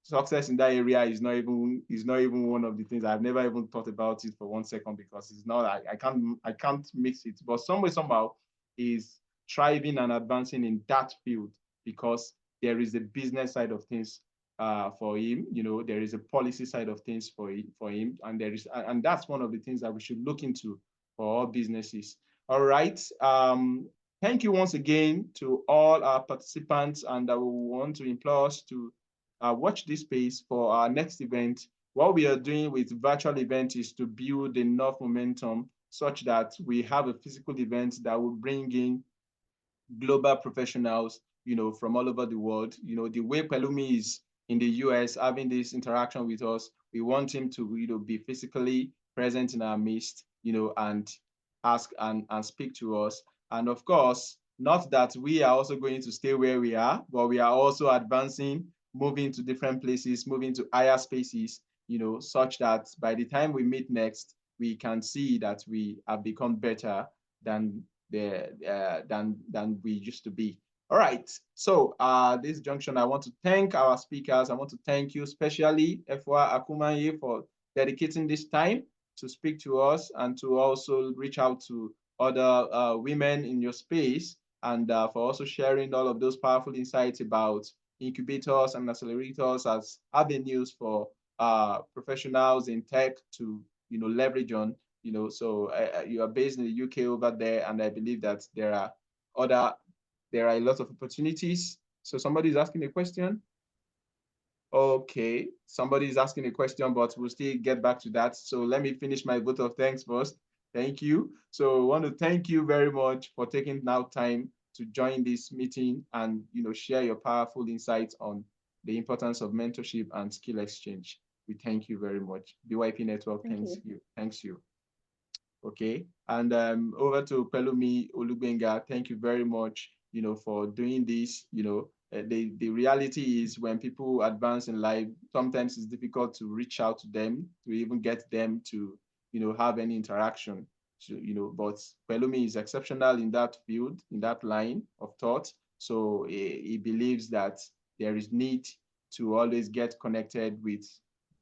success in that area is not even one of the things. I've never even thought about it for 1 second because it's not, I can't mix it. But somehow is thriving and advancing in that field because there is a business side of things for him. There is a policy side of things for him, and that's one of the things that we should look into for all businesses. All right. Thank you once again to all our participants, and I will want to implore us to watch this space for our next event. What we are doing with virtual event is to build enough momentum such that we have a physical event that will bring in global professionals, from all over the world. The way Pelumi is in the US having this interaction with us, we want him to, be physically present in our midst, and ask and speak to us. And of course, not that we are also going to stay where we are, but we are also advancing, moving to different places, moving to higher spaces, such that by the time we meet next, we can see that we have become better than we used to be. All right. So this junction, I want to thank our speakers. I want to thank you, especially Efwa Akumaye, for dedicating this time to speak to us and to also reach out to other women in your space, and for also sharing all of those powerful insights about incubators and accelerators as avenues for professionals in tech to leverage on. So you are based in the UK over there, and I believe that there are a lot of opportunities. So somebody is asking a question. Okay, somebody is asking a question, but we'll still get back to that. So let me finish my vote of thanks first. Thank you. So I want to thank you very much for taking now time to join this meeting and share your powerful insights on the importance of mentorship and skill exchange. We thank you very much. BYP Network thanks you. Thanks you. Okay, and over to Pelumi Olugbenga. Thank you very much, for doing this. The reality is when people advance in life, sometimes it's difficult to reach out to them, to even get them to, have any interaction. So, but Pelumi is exceptional in that field, in that line of thought. So he believes that there is need to always get connected with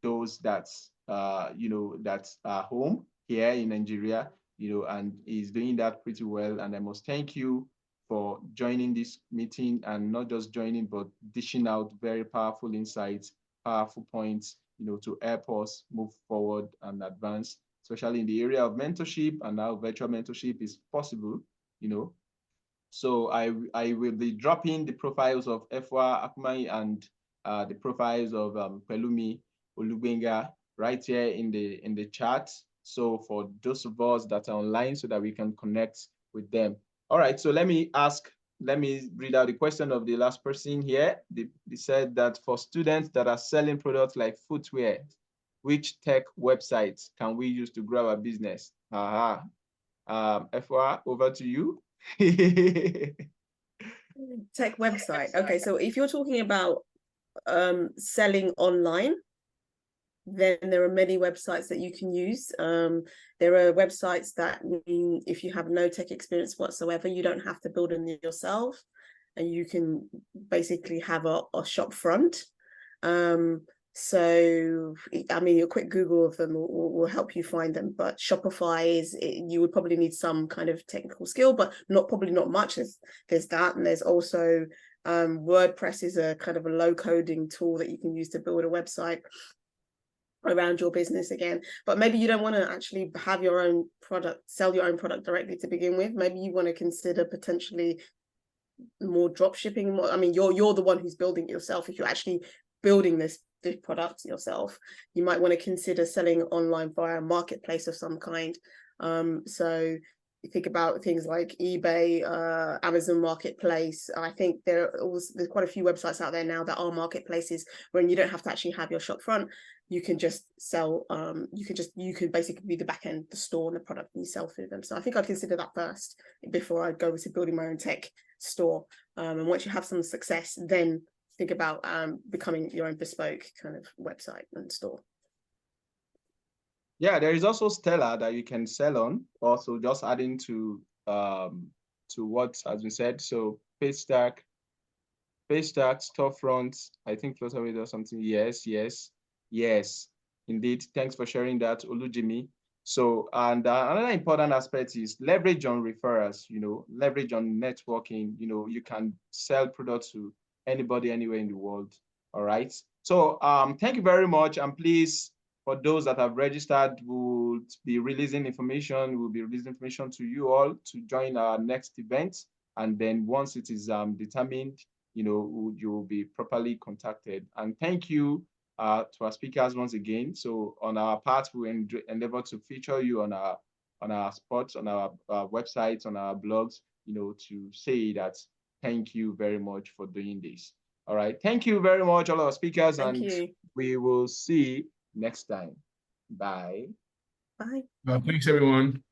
those that, that are home here in Nigeria, and he's doing that pretty well. And I must thank you for joining this meeting, and not just joining, but dishing out very powerful insights, powerful points, to help us move forward and advance, especially in the area of mentorship and how virtual mentorship is possible, So I will be dropping the profiles of Efwa Akmai and the profiles of Pelumi Olugbenga right here in the chat. So for those of us that are online, so that we can connect with them. All right, so let me read out the question of the last person here. They said that for students that are selling products like footwear, which tech websites can we use to grow our business? Efwa, over to you. Tech website. Okay, so if you're talking about selling online, then there are many websites that you can use. There are websites that mean if you have no tech experience whatsoever, you don't have to build them yourself, and you can basically have a shop front. So, I mean, a quick Google of them will help you find them. But Shopify you would probably need some kind of technical skill, but probably not much. There's that, and there's also WordPress is a kind of a low coding tool that you can use to build a website around your business again. But maybe you don't want to actually have your own product, sell your own product directly to begin with. Maybe you want to consider potentially more drop shipping. I mean, you're the one who's building it yourself. If you're actually building this product yourself, you might want to consider selling online via a marketplace of some kind. So you think about things like eBay, Amazon Marketplace. I think there's quite a few websites out there now that are marketplaces when you don't have to actually have your shop front. You can just sell, you can basically be the back end, the store and the product, and you sell through them. So I think I'd consider that first before I go to building my own tech store. And once you have some success, then think about becoming your own bespoke kind of website and store. Yeah, there is also Stella that you can sell on. Also, just adding to what has been said. So Paystack, storefront. I think Flutterway does something. Yes, indeed. Thanks for sharing that, Olujimi. So, and another important aspect is leverage on referrals. Leverage on networking. You can sell products to anybody, anywhere in the world. All right. So, thank you very much, and please, for those that have registered, we'll be releasing information. We'll be releasing information to you all to join our next event. And then once it is determined, you will be properly contacted. And thank you to our speakers once again. So on our part, we endeavor to feature you on our spots, on our websites, on our blogs, to say that thank you very much for doing this. All right. Thank you very much, all our speakers. Thank you. We will see next time. Bye. Bye. Thanks, everyone.